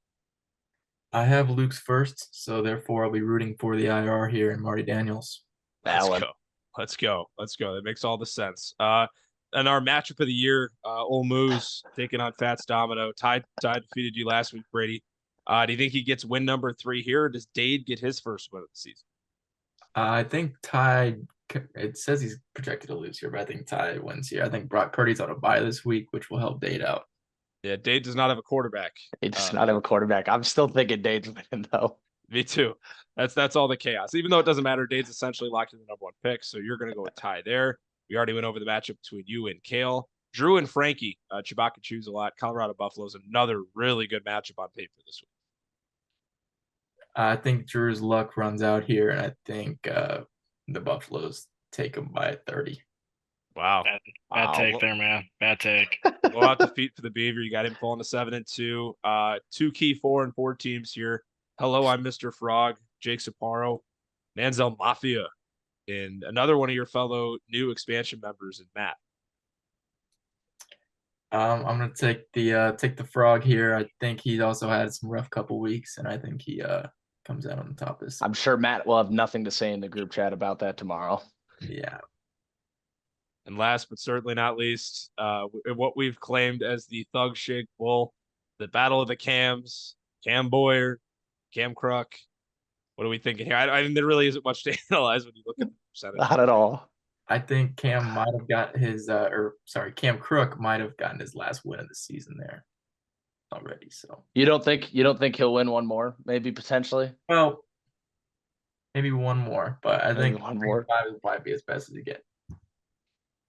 I have Luke's first, so therefore I'll be rooting for the IR here and Marty Daniels. Let's go. Let's go. Let's go. That makes all the sense. And our matchup of the year, Ole Moose taking on Fats Domino. Ty defeated you last week, Brady. Do you think he gets win number 3 here, or does Dade get his first win of the season? I think Ty, it says he's projected to lose here, but I think Ty wins here. I think Brock Purdy's on a bye this week, which will help Dade out. Yeah, Dade does not have a quarterback. He does not have a quarterback. I'm still thinking Dade's winning, though. Me too. That's all the chaos. Even though it doesn't matter, Dade's essentially locked in the number 1 pick, so you're going to go with Ty there. We already went over the matchup between you and Kale. Drew and Frankie. Chewbacca chews a lot. Colorado Buffalo's another really good matchup on paper this week. I think Drew's luck runs out here, and I think the Buffaloes take him by 30. Wow. Bad take there, man. Bad take. Go out defeat for the Beaver. You got him falling to 7-2. 2 key 4 and 4 teams here. Hello, I'm Mr. Frog, Jake Sapparo, Manziel Mafia, and another one of your fellow new expansion members in Matt. I'm gonna take the Frog here. I think he also had some rough couple weeks, and I think he comes out on the top of this. I'm sure Matt will have nothing to say in the group chat about that tomorrow. Yeah. And last but certainly not least, what we've claimed as the Thug Shake Bull, the Battle of the Cams, Cam Boyer, Cam Crook. What are we thinking here? I mean, there really isn't much to analyze when you look at the percentage. Not at all. I think Cam might have got his, Cam Crook might have gotten his last win of the season there already. So you don't think he'll win one more? Maybe potentially. Well, maybe one more, but I Maybe think one more. 5 will probably be as best as you get.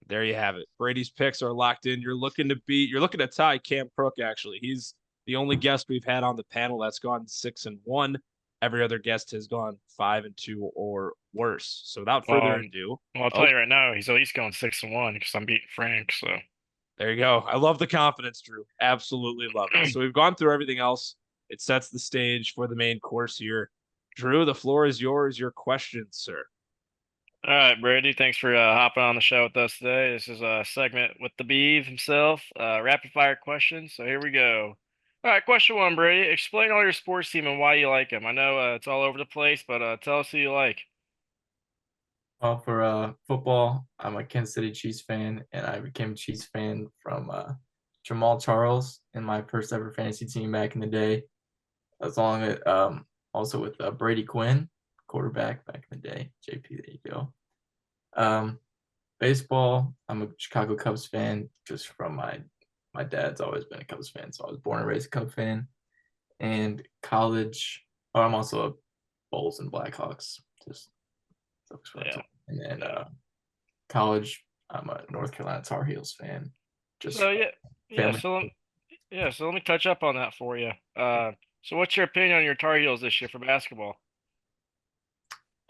There you have it. Brady's picks are locked in. You're looking to tie Cam Crook, actually. He's the only guest we've had on the panel that's gone 6-1. Every other guest has gone 5-2 or worse. So without further ado. Well, I'll tell you right now, he's at least going 6-1 because I'm beating Frank. So there you go. I love the confidence, Drew. Absolutely love it. So we've gone through everything else. It sets the stage for the main course here. Drew, the floor is yours. Your questions, sir. All right, Brady, thanks for hopping on the show with us today. This is a segment with the Beav himself, rapid fire questions. So here we go. All right, question 1, Brady. Explain all your sports team and why you like them. I know it's all over the place, but tell us who you like. Well, for football, I'm a Kansas City Chiefs fan, and I became a Chiefs fan from Jamal Charles in my first ever fantasy team back in the day. Along with also with Brady Quinn, quarterback back in the day. JP, there you go. Baseball, I'm a Chicago Cubs fan just from my dad's always been a Cubs fan, so I was born and raised a Cubs fan. And college, I'm also a Bulls and Blackhawks, just Yeah. And then college, I'm a North Carolina Tar Heels fan. Just So let me touch up on that for you. So what's your opinion on your Tar Heels this year for basketball?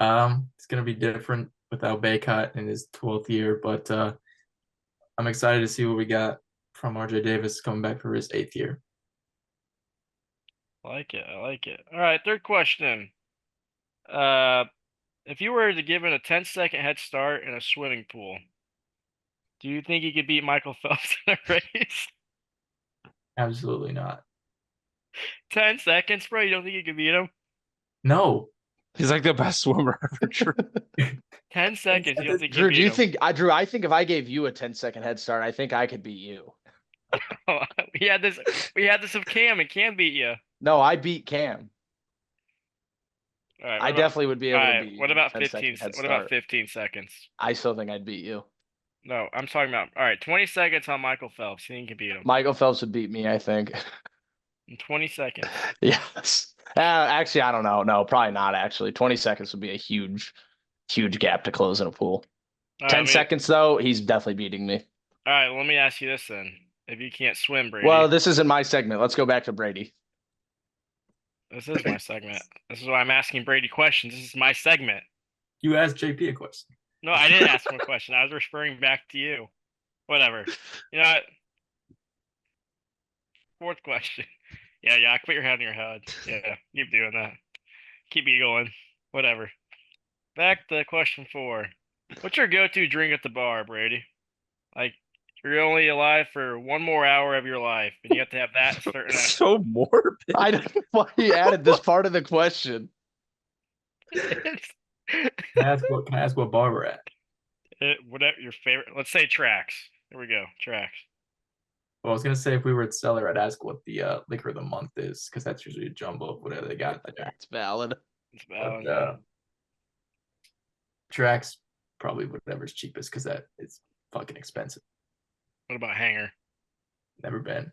It's gonna be different without Baycott in his 12th year, but I'm excited to see what we got from RJ Davis coming back for his 8th year. I like it. All right, third question. If you were to give it a 10-second head start in a swimming pool, do you think you could beat Michael Phelps in a race? Absolutely not. 10 seconds, bro? You don't think you could beat him? No. He's like the best swimmer ever. Drew. 10 seconds. You don't think Drew, you do you beat him? Drew, I think if I gave you a 10-second head start, I think I could beat you. We had this with Cam, and Cam beat you. No, I beat Cam. All right, I definitely would be able to beat you. What about 15? What about 15 seconds? I still think I'd beat you. No, I'm talking about. All right, 20 seconds on Michael Phelps. You think you can beat him? Michael Phelps would beat me, I think. In 20 seconds. Yes. Actually, I don't know. No, probably not. Actually, 20 seconds would be a huge gap to close in a pool. 10 seconds though, he's definitely beating me. All right, let me ask you this then. if you can't swim, Brady. Well, this isn't my segment. Let's go back to Brady. This is my segment. This is why I'm asking Brady questions. This is my segment. You asked JP a question. No, I didn't ask him a question. I was referring back to you. Whatever. You know what? Fourth question. Yeah, put your head in your head. Yeah, keep doing that. Keep me going. Whatever. Back to question 4. What's your go-to drink at the bar, Brady? Like, you're only alive for one more hour of your life, and you have to have that certain. So morbid. I don't know why he added this part of the question. Can I ask what bar we're at? Whatever your favorite. Let's say Tracks. Here we go. Tracks. Well, I was gonna say if we were at Cellar, I'd ask what the liquor of the month is, because that's usually a jumbo of whatever they got there. That's valid. It's valid. But, Tracks, probably whatever's cheapest, because that is fucking expensive. What about Hanger? Never been,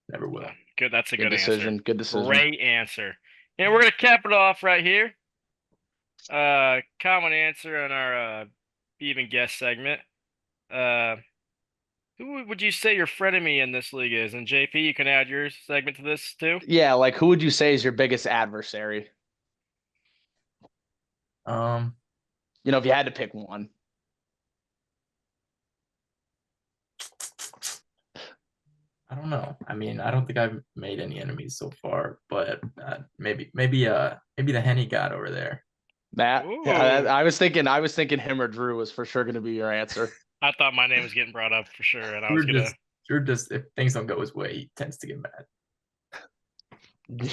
never will. Good. That's a Good good decision. answer. Good decision. Great answer. And we're gonna cap it off right here. Common answer on our Beavin Guest segment. Who would you say your frenemy in this league is? And JP, you can add your segment to this too. Yeah, like who would you say is your biggest adversary? You know, if you had to pick one. I don't know. I mean, I don't think I've made any enemies so far, but maybe the Henny God over there. Matt, Ooh. I was thinking him or Drew was for sure going to be your answer. I thought my name was getting brought up for sure, and I was gonna. You're just if things don't go his way, he tends to get mad.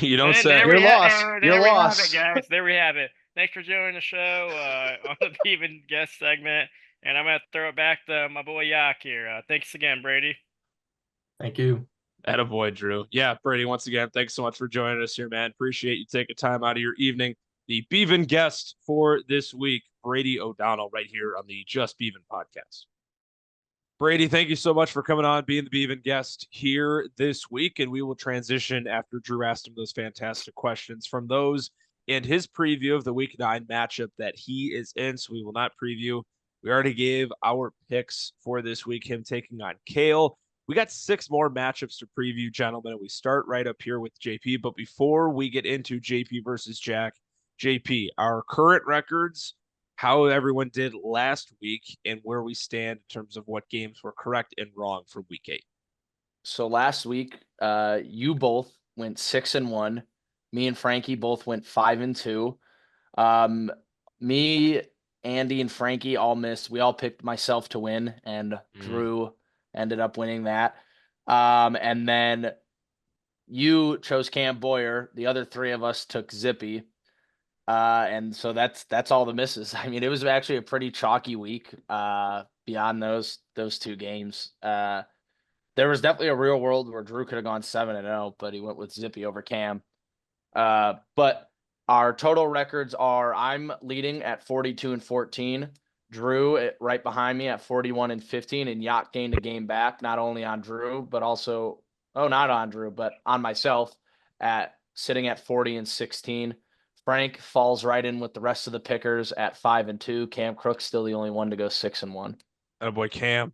You don't And say. You're lost. There You're we lost. have it, guys. There we have it. Thanks for joining the show on the Beavin Guest segment, and I'm gonna throw it back to my boy Yak here. Thanks again, Brady. Thank you. Attaboy, Drew. Yeah, Brady, once again, thanks so much for joining us here, man. Appreciate you taking time out of your evening. The Beavin Guest for this week, Brady O'Donnell, right here on the Just Beavin podcast. Brady, thank you so much for coming on, being the Beavin Guest here this week, and we will transition after Drew asked him those fantastic questions from those and his preview of the Week 9 matchup that he is in, so we will not preview. We already gave our picks for this week, him taking on Kale. We got 6 more matchups to preview, gentlemen, and we start right up here with JP. But before we get into JP versus Jack, JP, our current records, how everyone did last week, and where we stand in terms of what games were correct and wrong for Week 8. So last week, you both went 6-1. Me and Frankie both went 5-2. Me, Andy, and Frankie all missed. We all picked myself to win, and Drew ended up winning that. And then you chose Cam Boyer. The other 3 of us took Zippy. And so that's all the misses. I mean, it was actually a pretty chalky week. Beyond those 2 games, there was definitely a real world where Drew could have gone 7-0, but he went with Zippy over Cam. But our total records are: I'm leading at 42-14. Drew right behind me at 41-15, and Yacht gained a game back, not only on Drew, but also not on Drew, but on myself at sitting at 40-16. Frank falls right in with the rest of the pickers at 5-2. Cam Crook's still the only one to go 6-1. Attaboy, Cam.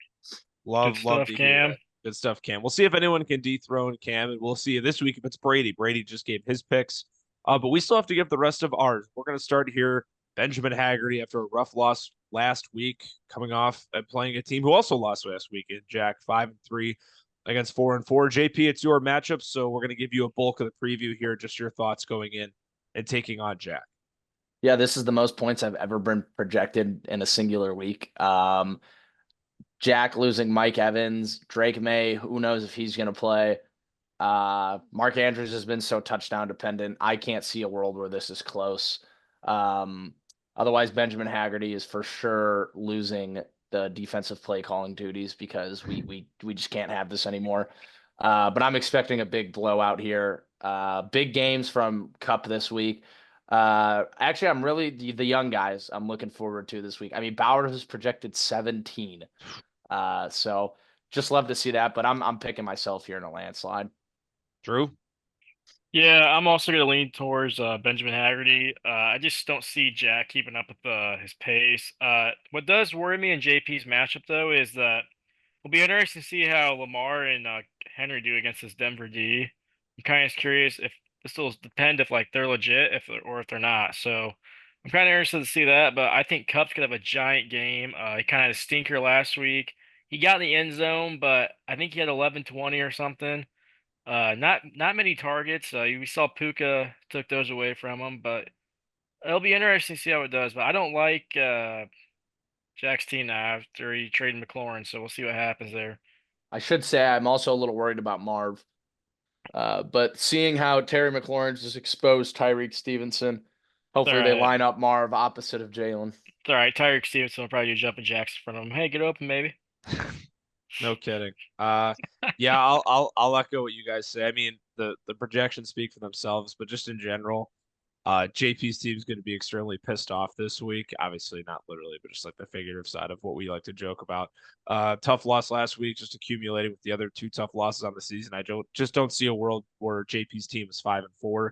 Love stuff, to Cam. hear that. Good stuff, Cam. We'll see if anyone can dethrone Cam, and we'll see this week if it's Brady. Brady just gave his picks, but we still have to give the rest of ours. We're going to start here. Benjamin Haggerty, after a rough loss last week, coming off and playing a team who also lost last week, and Jack 5-3 against 4-4. JP, it's your matchup, so we're going to give you a bulk of the preview here. Just your thoughts going in and taking on Jack. Yeah, this is the most points I've ever been projected in a singular week. Jack losing Mike Evans, Drake May, who knows if he's going to play. Mark Andrews has been so touchdown dependent. I can't see a world where this is close. Otherwise, Benjamin Haggerty is for sure losing the defensive play calling duties because we just can't have this anymore. But I'm expecting a big blowout here. Big games from Cup this week. Actually, I'm really the young guys I'm looking forward to this week. I mean, Bauer has projected 17. So just love to see that, but I'm picking myself here in a landslide. Drew? Yeah, I'm also going to lean towards Benjamin Haggerty. I just don't see Jack keeping up with his pace. What does worry me in JP's matchup, though, is that It'll be interesting to see how Lamar and Henry do against this Denver D. I'm kind of curious if this will depend if like they're legit or if they're not. So I'm kind of interested to see that. But I think Cup's gonna have a giant game. He kind of had a stinker last week. He got in the end zone, but I think he had 11-20 or something. Not many targets. We saw Puka took those away from him, but it'll be interesting to see how it does. But I don't like Jack's team now after he traded McLaurin, so we'll see what happens there. I should say I'm also a little worried about Marv. But seeing how Terry McLaurin just exposed Tyreek Stevenson, It's all hopefully they right. line up Marv opposite of Jalen. It's all right. Tyreek Stevenson will probably do jumping jacks in front of him. Hey, get open, maybe. No kidding. Yeah, I'll echo what you guys say. I mean, the projections speak for themselves, but just in general, JP's team is going to be extremely pissed off this week. Obviously, not literally, but just like the figurative side of what we like to joke about. Tough loss last week, just accumulating with the other two tough losses on the season. I don't see a world where JP's team is 5-4.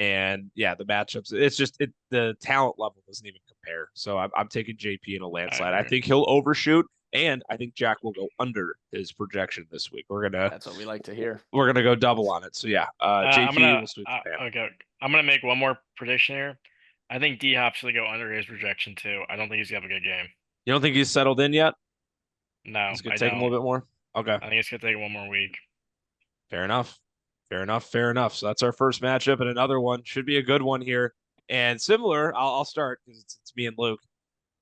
And yeah, the matchups, the talent level doesn't even compare. So I'm taking JP in a landslide. I think he'll overshoot, and I think Jack will go under his projection this week. That's what we like to hear. We're gonna go double on it. So yeah, JP will sweep the panel. Okay. I'm gonna make one more prediction here. I think D Hop's gonna go under his projection too. I don't think he's gonna have a good game. You don't think he's settled in yet? No, It's gonna I take him a don't. little bit more. Okay, I think it's gonna take one more week. fair enough. Fair enough. Fair enough. So that's our first matchup, and another one should be a good one here. And similar, I'll start because it's me and Luke.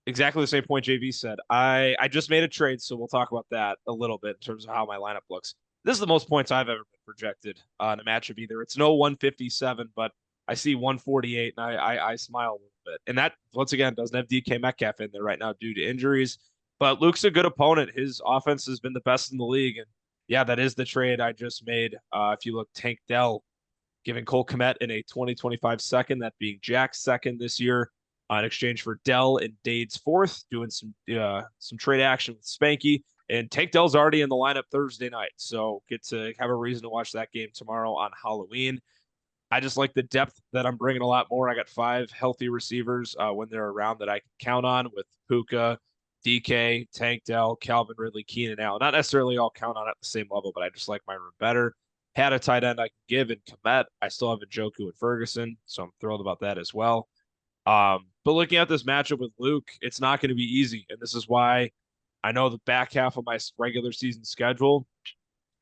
Exactly the same point JV said. I just made a trade, so we'll talk about that a little bit in terms of how my lineup looks. This is the most points I've ever been projected in a matchup either. It's no 157, but I see 148 and I smile a little bit. And that once again doesn't have DK Metcalf in there right now due to injuries. But Luke's a good opponent. His offense has been the best in the league. And yeah, that is the trade I just made. If you look, Tank Dell giving Cole Kmet in a 2025 second, that being Jack's second this year, in exchange for Dell and Dade's fourth, doing some trade action with Spanky. And Tank Dell's already in the lineup Thursday night, so get to have a reason to watch that game tomorrow on Halloween. I just like the depth that I'm bringing a lot more. I got 5 healthy receivers when they're around that I can count on with Puka, DK, Tank Dell, Calvin Ridley, Keenan Allen. Not necessarily all count on at the same level, but I just like my room better. Had a tight end I can give in Komet. I still have Njoku and Ferguson, so I'm thrilled about that as well. But looking at this matchup with Luke, it's not going to be easy. And this is why I know the back half of my regular season schedule,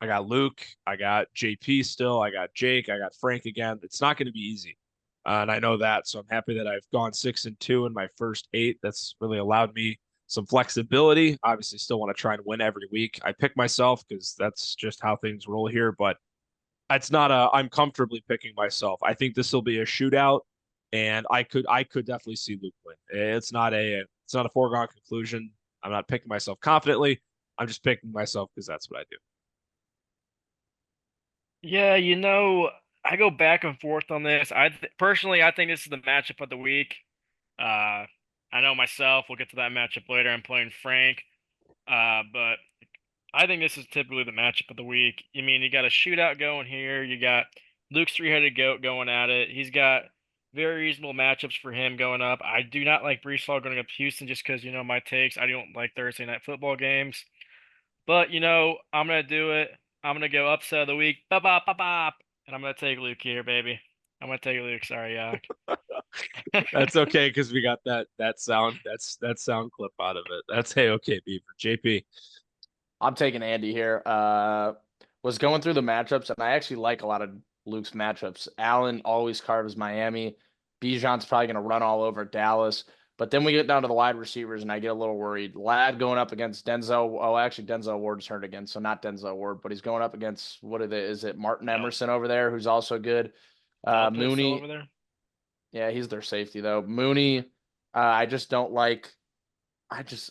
I got Luke, I got JP still, I got Jake, I got Frank again. It's not going to be easy. And I know that. So I'm happy that I've gone 6-2 in my first 8. That's really allowed me some flexibility. Obviously, still want to try and win every week. I pick myself because that's just how things roll here. But it's not I'm comfortably picking myself. I think this will be a shootout, and I could definitely see Luke win. It's not a foregone conclusion. I'm not picking myself confidently. I'm just picking myself because that's what I do. Yeah, I go back and forth on this. Personally, I think this is the matchup of the week. Uh, I know myself. We'll get to that matchup later. I'm playing Frank. But I think this is typically the matchup of the week. You mean you got a shootout going here. You got Luke's three-headed goat going at it. He's got very reasonable matchups for him going up. I do not like Brees Hall going up to Houston just because my takes. I don't like Thursday night football games. But I'm gonna do it. I'm gonna go upset of the week. Bop bop bop bop. And I'm gonna take Luke here, baby. I'm gonna take Luke. Sorry, Yak. That's okay because we got that sound that sound clip out of it. That's hey okay, Beaver. JP. I'm taking Andy here. Was going through the matchups, and I actually like a lot of Luke's matchups. Allen always carves Miami. Bijan's probably going to run all over Dallas. But then we get down to the wide receivers, and I get a little worried. Lad going up against Denzel. Oh, actually, Denzel Ward's hurt again, so not Denzel Ward, but he's going up against is it Martin Emerson over there, who's also good. Mooney over there. Yeah, he's their safety though. Mooney, I just don't like.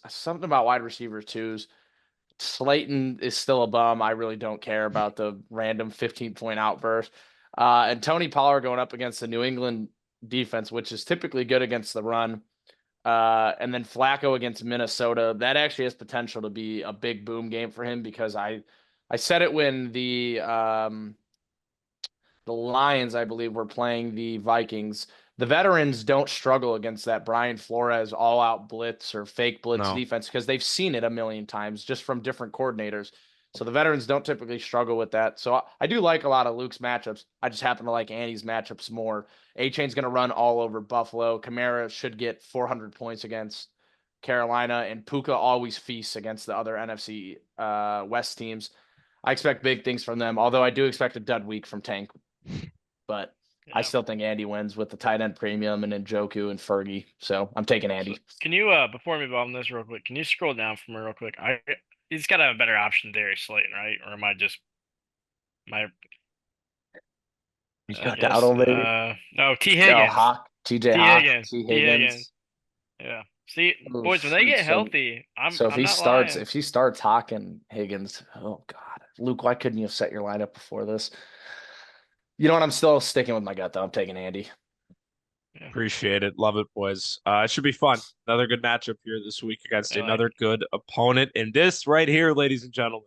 Something about wide receivers twos. Slayton is still a bum. I really don't care about the random 15-point outburst. And Tony Pollard going up against the New England defense, which is typically good against the run. And then Flacco against Minnesota. That actually has potential to be a big boom game for him because I said it when the Lions, I believe, were playing the Vikings the veterans don't struggle against that Brian Flores all-out blitz or fake blitz No. defense because they've seen it a million times just from different coordinators. So the veterans don't typically struggle with that. So I do like a lot of Luke's matchups. I just happen to like Andy's matchups more. A-Chain's going to run all over Buffalo. Kamara should get 400 points against Carolina, and Puka always feasts against the other NFC West teams. I expect big things from them, although I do expect a dud week from Tank. But I still think Andy wins with the tight end premium and Njoku and Fergie. So I'm taking Andy. So can you before we move on this real quick, can you scroll down for me real quick? He's got a better option than Darius Slayton, right? Or am I just my You I got guess, out already? no, T. Oh, Higgins. Hawk, TJ T. Hawk, Higgins. T. T. Higgins. Higgins. Yeah. See, Oh, boys, when they shoot. get So- healthy, So if I'm he not starts, lying. if he starts Hawk and Higgins, oh God, Luke, why couldn't you have set your lineup before this? You know what? I'm still sticking with my gut though. I'm taking Andy. Yeah. Appreciate it. Love it, boys. It should be fun. Another good matchup here this week against I like another good opponent. And this right here, ladies and gentlemen,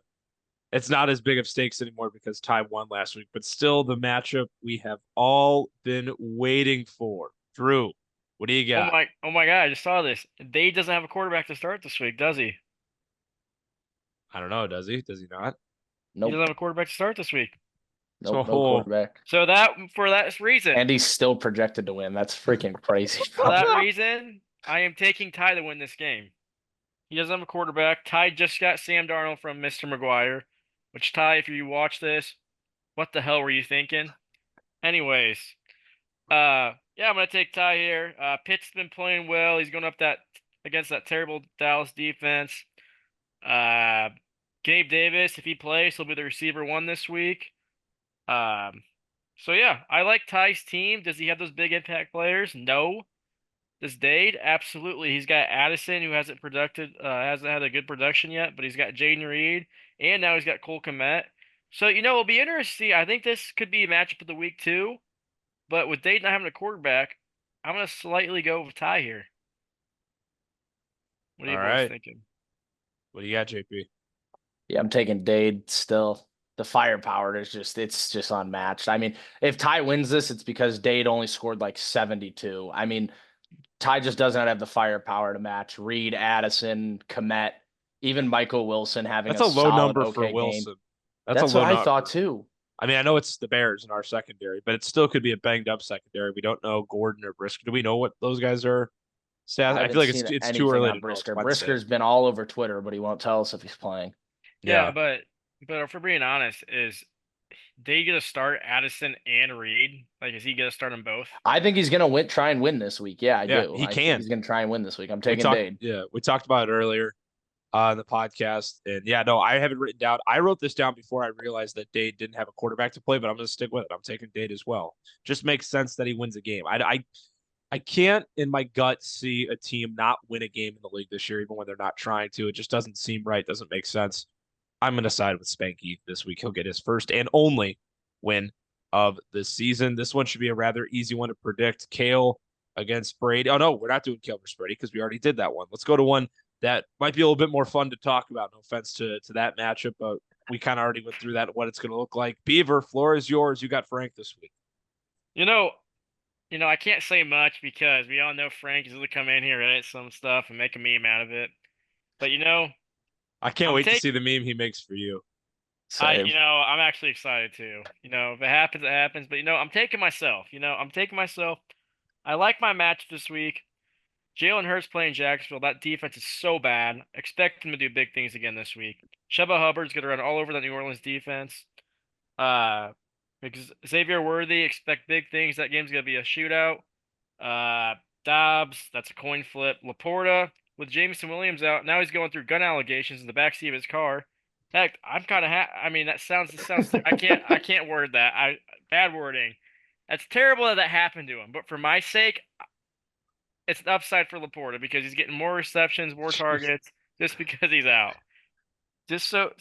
it's not as big of stakes anymore because Ty won last week, but still the matchup we have all been waiting for. Drew, what do you got? Oh my God, I just saw this. Dade doesn't have a quarterback to start this week, does he? I don't know. Does he? Does he not? He doesn't have Nope. a quarterback to start this week. Nope. No So- quarterback. So for that reason, And he's still projected to win. That's freaking crazy. for that reason, I am taking Ty to win this game. He doesn't have a quarterback. Ty just got Sam Darnold from Mr. McGuire, which Ty, if you watch this, what the hell were you thinking? Anyways, yeah, I'm gonna take Ty here. Pitt's been playing well. He's going up against that terrible Dallas defense. Gabe Davis, if he plays, he'll be the receiver one this week. So yeah, I like Ty's team. Does he have those big impact players? No. Does Dade? Absolutely. He's got Addison, who hasn't had a good production yet, but he's got Jaden Reed, and now he's got Cole Kmet. So it'll be interesting. I think this could be a matchup of the week too. But with Dade not having a quarterback, I'm gonna slightly go with Ty here. What are you All boys right. thinking? What do you got, JP? Yeah, I'm taking Dade still. The firepower is it's just unmatched. I mean, if Ty wins this, it's because Dade only scored like 72. I mean, Ty just doesn't have the firepower to match Reed, Addison, Komet, even Michael Wilson having That's a low solid, number for okay game. Wilson. That's a low what I number. thought too. I mean, I know it's the Bears in our secondary, but it still could be a banged up secondary. We don't know Gordon or Brisker. Do we know what those guys are? Stats? I feel like it's too anything early on to Brisker. know. It's Wednesday. Brisker's been all over Twitter, but he won't tell us if he's playing. Yeah, but if we're being honest, is Dade gonna start Addison and Reed? Like, is he gonna start them both? I think he's gonna try and win this week. Yeah, I do. He I think can. he's gonna try and win this week. I'm taking Dade. Yeah, we talked about it earlier in the podcast, and yeah, no, I have it written down. I wrote this down before I realized that Dade didn't have a quarterback to play, but I'm going to stick with it. I'm taking Dade as well. Just makes sense that he wins a game. I can't in my gut see a team not win a game in the league this year, even when they're not trying to. It just doesn't seem right. Doesn't make sense. I'm going to side with Spanky this week. He'll get his first and only win of the season. This one should be a rather easy one to predict. Kale against Brady. Oh, no, we're not doing Kale versus Brady because we already did that one. Let's go to one that might be a little bit more fun to talk about. No offense to that matchup, but we kind of already went through that, what it's going to look like. Beaver, floor is yours. You got Frank this week. I can't say much because we all know Frank is going to come in here, edit some stuff, and make a meme out of it. But I can't wait to see the meme he makes for you. Same. I'm actually excited too. If it happens, it happens. But I'm taking myself. I like my match this week. Jalen Hurts playing Jacksonville. That defense is so bad. Expect him to do big things again this week. Chuba Hubbard's going to run all over the New Orleans defense. Because Xavier Worthy, expect big things. That game's going to be a shootout. Dobbs, that's a coin flip. Laporta, with Jameson Williams out, now he's going through gun allegations in the backseat of his car. Heck, I'm kind of I mean, that sounds. I can't word that. Bad wording. That's terrible that happened to him. But for my sake, it's an upside for Laporta because he's getting more receptions, more targets, just because he's out. Just so.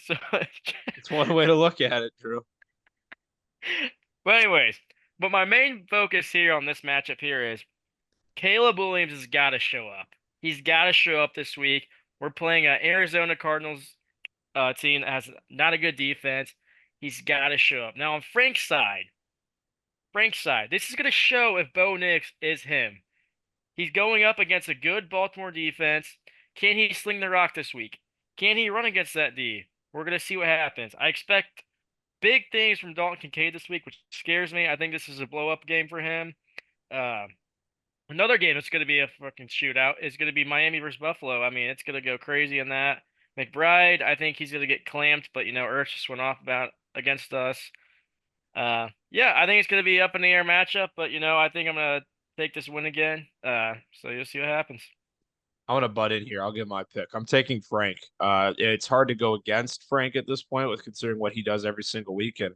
It's one way to look at it, Drew. But anyways, my main focus here on this matchup here is Caleb Williams has got to show up. He's got to show up this week. We're playing an Arizona Cardinals team that has not a good defense. He's got to show up. Now on Frank's side, Frank's side. This is going to show if Bo Nix is him. He's going up against a good Baltimore defense. Can he sling the rock this week? Can he run against that D? We're going to see what happens. I expect big things from Dalton Kincaid this week, which scares me. I think this is a blow-up game for him. Another game that's going to be a fucking shootout is going to be Miami versus Buffalo. I mean, it's going to go crazy in that. McBride, I think he's going to get clamped, but, Ertz just went off against us. Yeah, I think it's going to be up in the air matchup, but, I think I'm going to take this win again. So you'll see what happens. I want to butt in here. I'll give my pick. I'm taking Frank. It's hard to go against Frank at this point with considering what he does every single week. And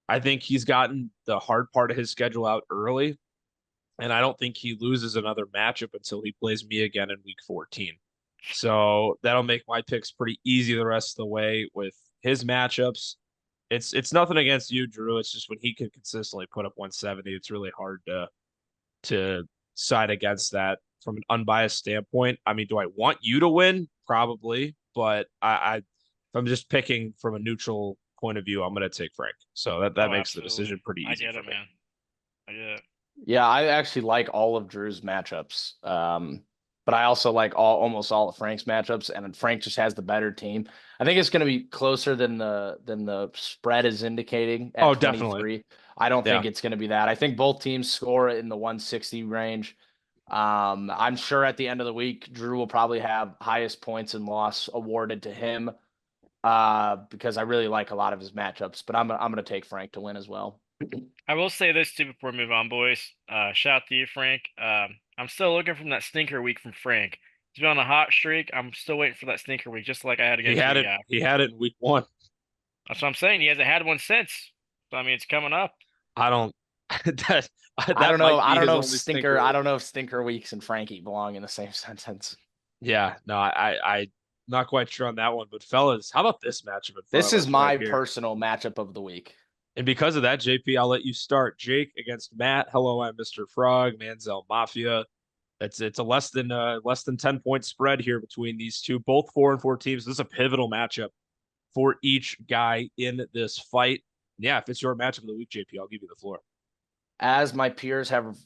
I think he's gotten the hard part of his schedule out early. And I don't think he loses another matchup until he plays me again in week 14. So that'll make my picks pretty easy the rest of the way with his matchups. It's nothing against you, Drew. It's just when he can consistently put up 170, it's really hard to side against that from an unbiased standpoint. I mean, do I want you to win? Probably, but if I'm just picking from a neutral point of view, I'm going to take Frank. So that makes the decision pretty easy for me. Man. I get it. Yeah, I actually like all of Drew's matchups. But I also like almost all of Frank's matchups, and Frank just has the better team. I think it's going to be closer than the spread is indicating at 23. Definitely. I don't think it's going to be that. I think both teams score in the 160 range. I'm sure at the end of the week, Drew will probably have highest points and loss awarded to him because I really like a lot of his matchups. But I'm going to take Frank to win as well. I will say this too before we move on, boys. Shout out to you, Frank. I'm still looking from that stinker week from Frank. He's been on a hot streak. I'm still waiting for that stinker week, just like I had against you. He had it in week 1. That's what I'm saying. He hasn't had one since. So I mean, it's coming up. I don't. I don't know. I don't know if stinker. I don't know if stinker weeks and Frankie belong in the same sentence. Yeah, no, I not quite sure on that one. But fellas, how about this matchup? This is my personal matchup of the week. And because of that, JP, I'll let you start. Jake against Matt. Hello, I'm Mr. Frog, Manziel Mafia. It's a less than 10-point spread here between these two, both 4-4 teams. This is a pivotal matchup for each guy in this fight. Yeah, if it's your matchup of the week, JP, I'll give you the floor. As my peers have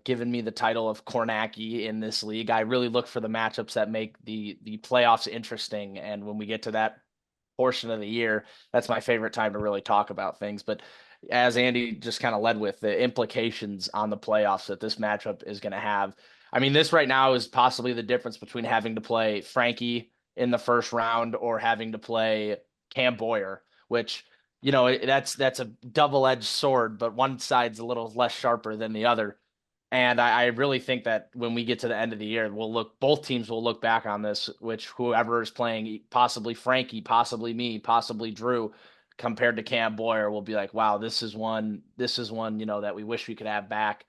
given me the title of Kornacki in this league, I really look for the matchups that make the playoffs interesting. And when we get to that portion of the year, that's my favorite time to really talk about things. But as Andy just kind of led with, the implications on the playoffs that this matchup is going to have. I mean, this right now is possibly the difference between having to play Frankie in the first round or having to play Cam Boyer, which, that's a double-edged sword, but one side's a little less sharper than the other. And I really think that when we get to the end of the year, both teams will look back on this, which whoever is playing, possibly Frankie, possibly me, possibly Drew, compared to Cam Boyer, will be like, wow, this is one, that we wish we could have back.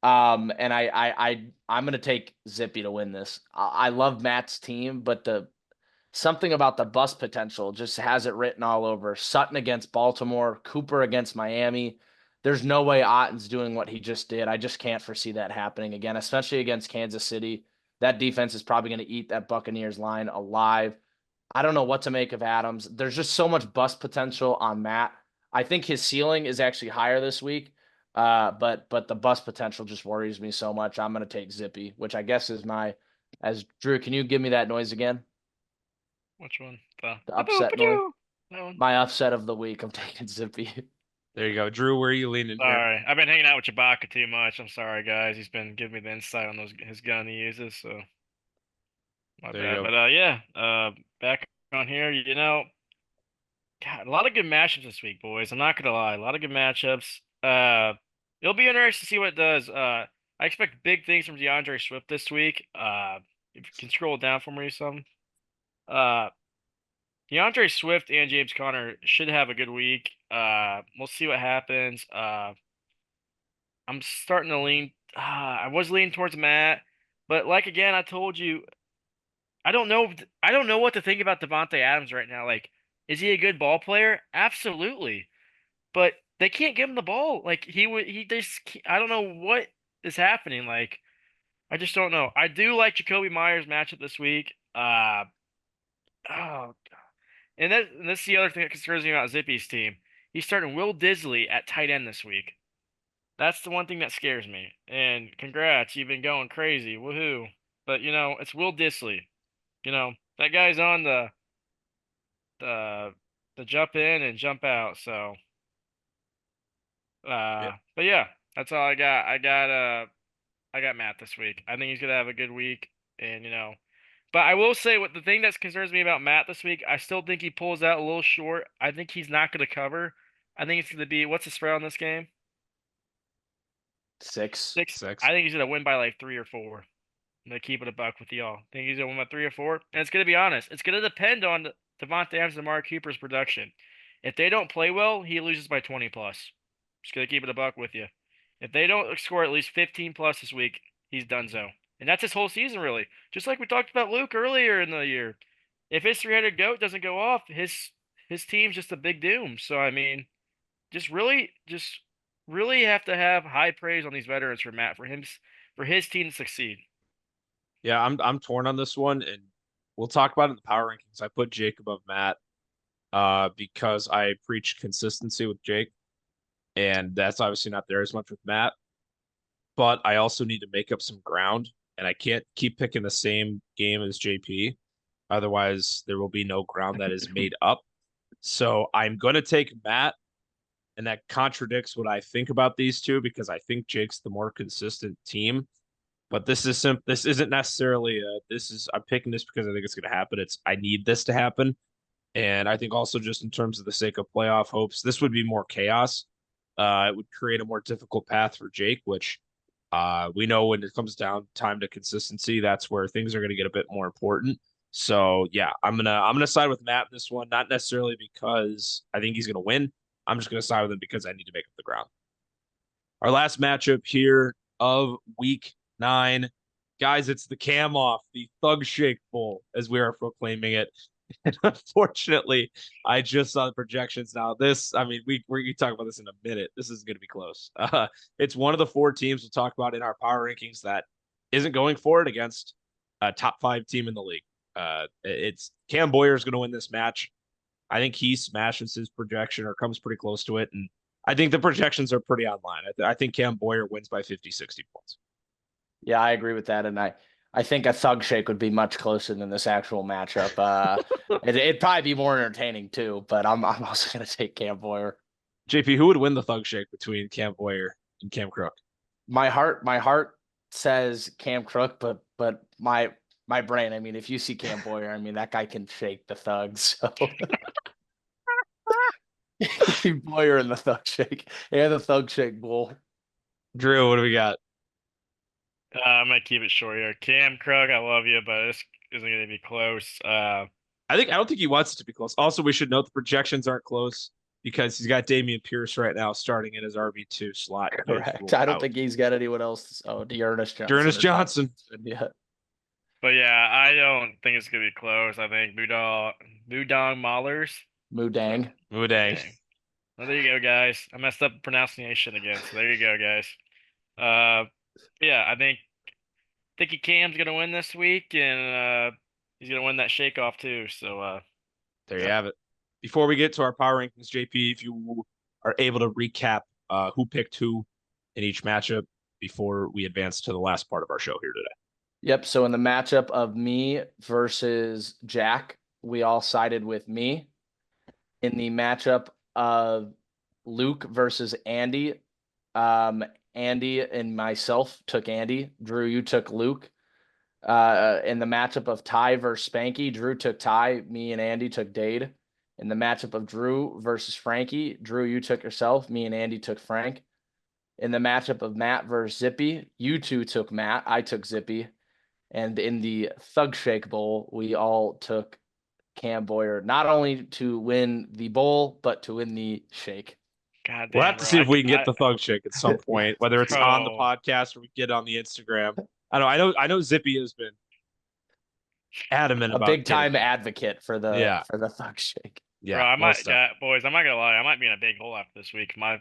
And I'm going to take Zippy to win this. I love Matt's team, but something about the bust potential just has it written all over. Sutton against Baltimore, Cooper against Miami. There's no way Otten's doing what he just did. I just can't foresee that happening again, especially against Kansas City. That defense is probably going to eat that Buccaneers line alive. I don't know what to make of Adams. There's just so much bust potential on Matt. I think his ceiling is actually higher this week, but the bust potential just worries me so much. I'm going to take Zippy, which I guess is as Drew, can you give me that noise again? Which one? The upset noise. My upset of the week. I'm taking Zippy. There you go. Drew, where are you leaning here? Sorry. I've been hanging out with Chewbacca too much. I'm sorry, guys. He's been giving me the insight on his gun he uses, so my bad. But back on here, God, a lot of good matchups this week, boys. I'm not gonna lie. A lot of good matchups. It'll be interesting to see what it does. I expect big things from DeAndre Swift this week. If you can scroll down for me some. DeAndre Swift and James Conner should have a good week. We'll see what happens. I'm starting to lean. I was leaning towards Matt, but again, I told you, I don't know what to think about Devontae Adams right now. Is he a good ball player? Absolutely, but they can't give him the ball. I don't know what is happening. I just don't know. I do like Jacoby Myers' matchup this week. Oh. And that's the other thing that concerns me about Zippy's team. He's starting Will Disley at tight end this week. That's the one thing that scares me. And congrats, you've been going crazy. Woohoo. But it's Will Disley. That guy's on the the jump in and jump out. So Yeah. but yeah, that's all I got. I got Matt this week. I think he's gonna have a good week, and but I will say what the thing that concerns me about Matt this week, I still think he pulls out a little short. I think he's not gonna cover. I think it's gonna be, what's the spread on this game? 6. 6. I Six. think he's gonna win by like 3 or 4. I'm gonna keep it a buck with y'all. Think he's gonna win by 3 or 4, and it's gonna be honest. It's gonna depend on Devontae Adams and Mark Cooper's production. If they don't play well, he loses by 20 plus. Just gonna keep it a buck with you. If they don't score at least 15 plus this week, he's donezo. And that's his whole season, really. Just like we talked about Luke earlier in the year. If his 300 goat doesn't go off, his team's just a big doom. So I mean, just really have to have high praise on these veterans for Matt, for his team to succeed. Yeah, I'm torn on this one, and we'll talk about it in the power rankings. I put Jake above Matt because I preach consistency with Jake, and that's obviously not there as much with Matt. But I also need to make up some ground, and I can't keep picking the same game as JP. Otherwise, there will be no ground that is made up. So I'm going to take Matt, and that contradicts what I think about these two because I think Jake's the more consistent team. But this isn't necessarily I'm picking this because I think it's going to happen. I need this to happen. And I think also just in terms of the sake of playoff hopes, this would be more chaos. It would create a more difficult path for Jake, which we know when it comes down time to consistency, that's where things are going to get a bit more important. So yeah, I'm gonna side with Matt in this one, not necessarily because I think he's gonna win. I'm just gonna side with him because I need to make up the ground. Our last matchup here of week 9. Guys, it's the Cam Off, the Thug Shake Bowl, as we are proclaiming it. And unfortunately, I just saw the projections now. I mean, we're going to talk about this in a minute. This is going to be close. It's one of the 4 teams we'll talk about in our power rankings that isn't going for it against a top 5 team in the league. It's Cam Boyer is going to win this match. I think he smashes his projection or comes pretty close to it. And I think the projections are pretty online. I think Cam Boyer wins by 50, 60 points. Yeah, I agree with that, and I think a thug shake would be much closer than this actual matchup. It'd probably be more entertaining too, but I'm also gonna take Cam Boyer. JP, who would win the Thug Shake between Cam Boyer and Cam Crook? My heart says Cam Crook, but my brain, I mean, if you see Cam Boyer, I mean that guy can shake the thugs. So Boyer in the thug shake and the thug shake bowl. Drew, what do we got? I'm gonna keep it short here. Cam Krug, I love you, but this isn't gonna be close. I don't think he wants it to be close. Also, we should note the projections aren't close because he's got Damian Pierce right now starting in his RB2 slot. Correct. I don't think he's got anyone else. Oh, Dearness Johnson. Dearness Johnson. Yeah. But yeah, I don't think it's gonna be close. I think Mudong Maulers. Mudang. Mudang. Well, there you go, guys. I messed up pronunciation again, so there you go, guys. Yeah, I think Thicky Cam's gonna win this week, and he's gonna win that shake off too. So there you have it. Before we get to our power rankings, JP, if you are able to recap who picked who in each matchup before we advance to the last part of our show here today. Yep. So in the matchup of me versus Jack, we all sided with me. In the matchup of Luke versus Andy, Andy and myself took Andy. Drew, you took Luke. In the matchup of Ty versus Spanky, Drew took Ty. Me and Andy took Dade. In the matchup of Drew versus Frankie, Drew, you took yourself. Me and Andy took Frank. In the matchup of Matt versus Zippy, you two took Matt. I took Zippy. And in the Thug Shake Bowl, we all took Cam Boyer, not only to win the bowl, but to win the shake. God damn, we'll have to see if we can get the Thug Shake at some point, whether it's on the podcast or we get it on the Instagram. I know Zippy has been adamant about a big time advocate for the Thug Shake. Yeah, bro, boys, I'm not gonna lie, I might be in a big hole after this week. My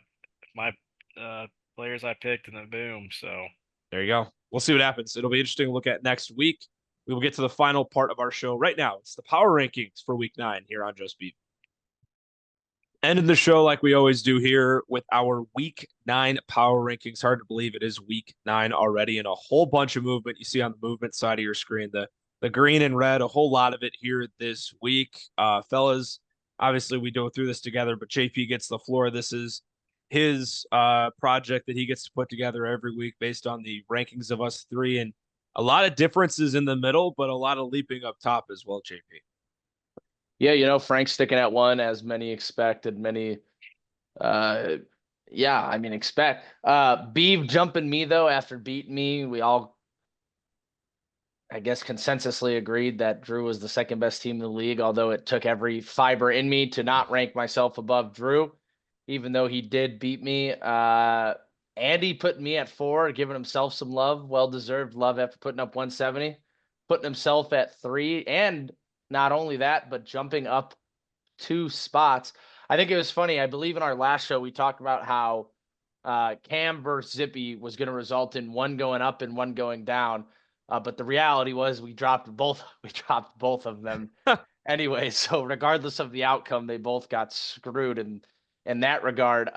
players I picked and then boom. So there you go. We'll see what happens. It'll be interesting to look at next week. We will get to the final part of our show right now. It's the power rankings for week 9 here on Just Beat. Ending the show like we always do here with our week 9 power rankings. Hard to believe it is week 9 already, and a whole bunch of movement you see on the movement side of your screen. The green and red, a whole lot of it here this week. Fellas, obviously we go through this together, but JP gets the floor. This is his project that he gets to put together every week based on the rankings of us three, and a lot of differences in the middle, but a lot of leaping up top as well, JP. Yeah, Frank's sticking at one, as many expected, many expect. Beav jumping me though after beating me. We all, I guess, consensusly agreed that Drew was the second best team in the league, although it took every fiber in me to not rank myself above Drew, even though he did beat me. Andy putting me at 4, giving himself some love, well-deserved love after putting up 170, putting himself at 3, and not only that, but jumping up 2 spots. I think it was funny. I believe in our last show, we talked about how Cam versus Zippy was going to result in one going up and one going down. But the reality was we dropped both of them anyway. So regardless of the outcome, they both got screwed in that regard.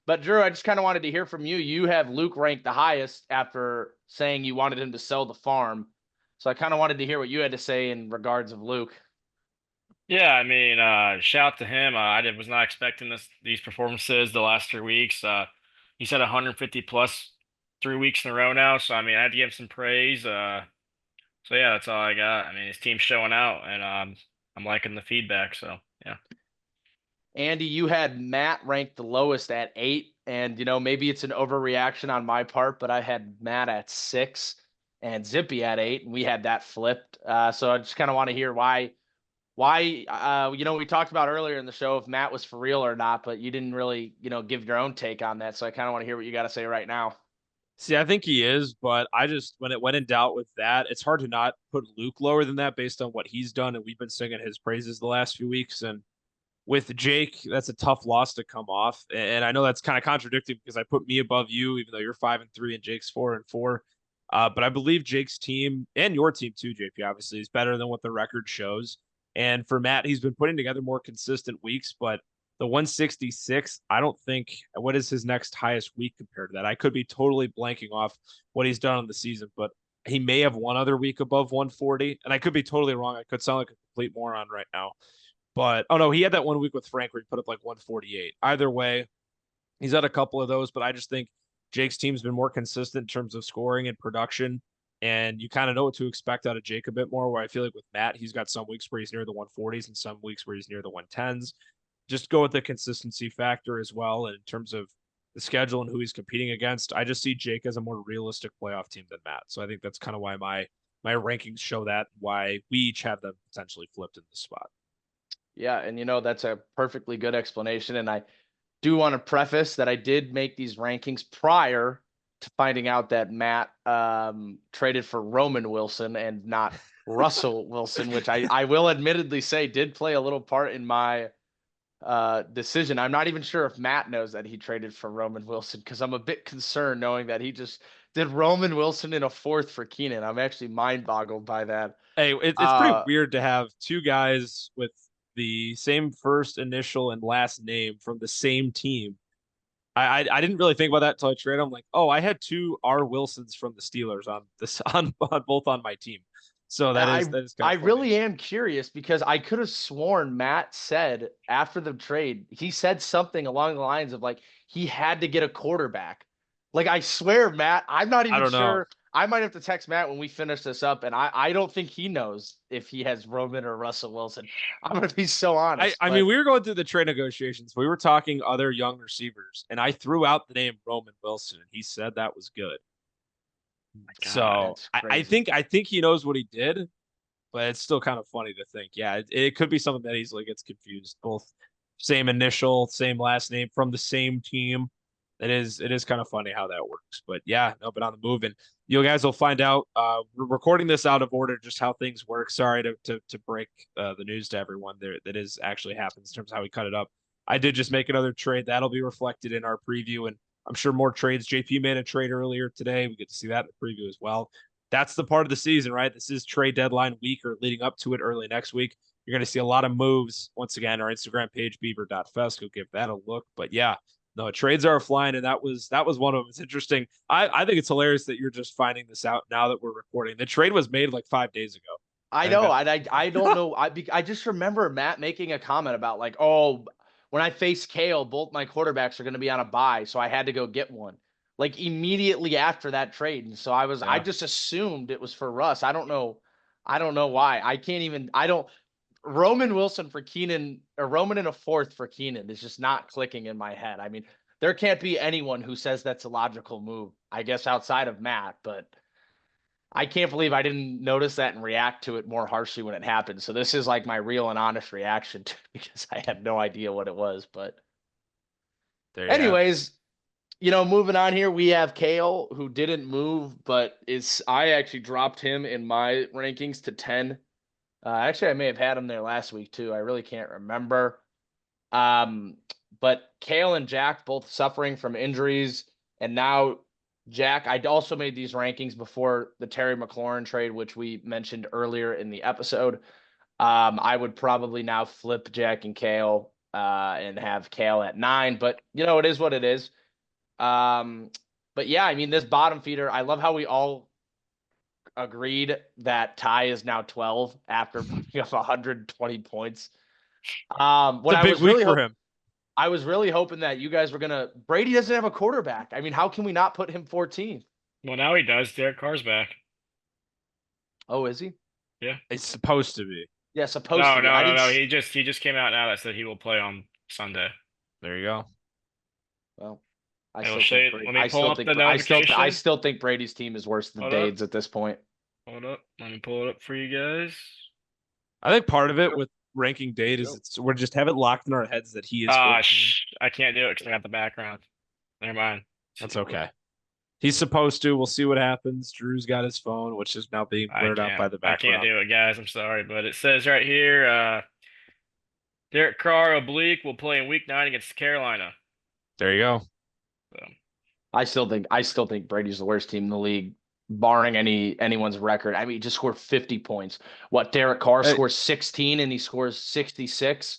But Drew, I just kind of wanted to hear from you. You have Luke ranked the highest after saying you wanted him to sell the farm. So I kind of wanted to hear what you had to say in regards of Luke. Yeah, I mean, shout out to him. Was not expecting these performances the last 3 weeks. He's had 150 plus 3 weeks in a row now. So I mean, I had to give him some praise. So yeah, that's all I got. I mean, his team's showing out, and I'm liking the feedback. So yeah. Andy, you had Matt ranked the lowest at 8, and maybe it's an overreaction on my part, but I had Matt at 6 and Zippy at 8, and we had that flipped. So I just kind of want to hear why we talked about earlier in the show if Matt was for real or not, but you didn't really give your own take on that. So I kind of want to hear what you got to say right now. See, I think he is, but when in doubt with that, it's hard to not put Luke lower than that based on what he's done, and we've been singing his praises the last few weeks. And with Jake, that's a tough loss to come off, and I know that's kind of contradicting because I put me above you, even though you're 5-3 and Jake's 4-4. But I believe Jake's team and your team too, JP, obviously, is better than what the record shows. And for Matt, he's been putting together more consistent weeks, but the 166, I don't think, what is his next highest week compared to that? I could be totally blanking off what he's done in the season, but he may have one other week above 140, and I could be totally wrong. I could sound like a complete moron right now. But oh no, he had that one week with Frank where he put up like 148. Either way, he's had a couple of those, but I just think Jake's team's been more consistent in terms of scoring and production. And you kind of know what to expect out of Jake a bit more. Where I feel like with Matt, he's got some weeks where he's near the 140s and some weeks where he's near the 110s. Just go with the consistency factor as well. And in terms of the schedule and who he's competing against, I just see Jake as a more realistic playoff team than Matt. So I think that's kind of why my rankings show that, why we each have them potentially flipped in this spot. Yeah, and that's a perfectly good explanation. And I do want to preface that I did make these rankings prior to finding out that Matt traded for Roman Wilson and not Russell Wilson, which I will admittedly say did play a little part in my decision. I'm not even sure if Matt knows that he traded for Roman Wilson because I'm a bit concerned knowing that he just did Roman Wilson in a 4th for Keenan. I'm actually mind boggled by that. Hey, it's pretty weird to have two guys with the same first initial and last name from the same team. I didn't really think about that until I traded. I'm like, oh, I had 2 R. Wilsons from the Steelers on this on both on my team. So that is kind of I funny. really am curious because I could have sworn Matt said after the trade, he said something along the lines of like he had to get a quarterback. Like I swear, Matt, I'm not even sure. I might have to text Matt when we finish this up, and I don't think he knows if he has Roman or Russell Wilson. I'm gonna be so honest. I mean, we were going through the trade negotiations. We were talking other young receivers, and I threw out the name Roman Wilson, and he said that was good. God, so I think he knows what he did, but it's still kind of funny to think. Yeah, it could be something that easily gets confused. Both same initial, same last name from the same team. It is kind of funny how that works. But yeah, no, but on the move, and you guys will find out. We're recording this out of order, just how things work. Sorry to break the news to everyone. That is actually happens in terms of how we cut it up. I did just make another trade that'll be reflected in our preview, and I'm sure more trades. JP made a trade earlier today. We get to see that in the preview as well. That's the part of the season, right? This is trade deadline week or leading up to it early next week. You're going to see a lot of moves. Once again, our Instagram page, beaver.fest, go give that a look. But yeah, no, trades are flying, and that was one of them. It's interesting. I think it's hilarious that you're just finding this out now that we're recording. The trade was made like 5 days ago. I know. I don't know. I just remember Matt making a comment about like, oh, when I face Kale, both my quarterbacks are going to be on a bye, so I had to go get one. Like immediately after that trade. And so I just assumed it was for Russ. I don't know. I don't know why. I don't Roman Wilson for Keenan, or Roman in a fourth for Keenan is just not clicking in my head. I mean, there can't be anyone who says that's a logical move, I guess, outside of Matt, but I can't believe I didn't notice that and react to it more harshly when it happened. So this is like my real and honest reaction to it because I have no idea what it was. But anyways, moving on here, we have Kale, who didn't move, but I actually dropped him in my rankings to 10. Actually, I may have had him there last week too. I really can't remember. But Kale and Jack both suffering from injuries, and now Jack, I also made these rankings before the Terry McLaurin trade, which we mentioned earlier in the episode. I would probably now flip Jack and Kale and have Kale at 9, but it is what it is. But yeah, I mean, this bottom feeder, I love how we all agreed that Ty is now 12 after putting up 120 points. It's a big week for him. I was really hoping that you guys were Brady doesn't have a quarterback. I mean, how can we not put him 14th? Well, now he does. Derek Carr's back. Oh, is he? Yeah. It's supposed to be. Yeah, supposed to be. No. He just came out now that said he will play on Sunday. There you go. Well, I still think Brady's team is worse than Dade's at this point. Hold up. Let me pull it up for you guys. I think part of it with ranking Dade is we're just have it locked in our heads that he is. I can't do it because I got the background. Never mind. That's okay. He's supposed to. We'll see what happens. Drew's got his phone, which is now being blurred out by the background. I can't do it, guys. I'm sorry, but it says right here, Derek Carr oblique will play in Week 9 against Carolina. There you go. So. I still think Brady's the worst team in the league, barring anyone's record. I mean, he just scored 50 points. What, Derek Carr scores 16 and he scores 66?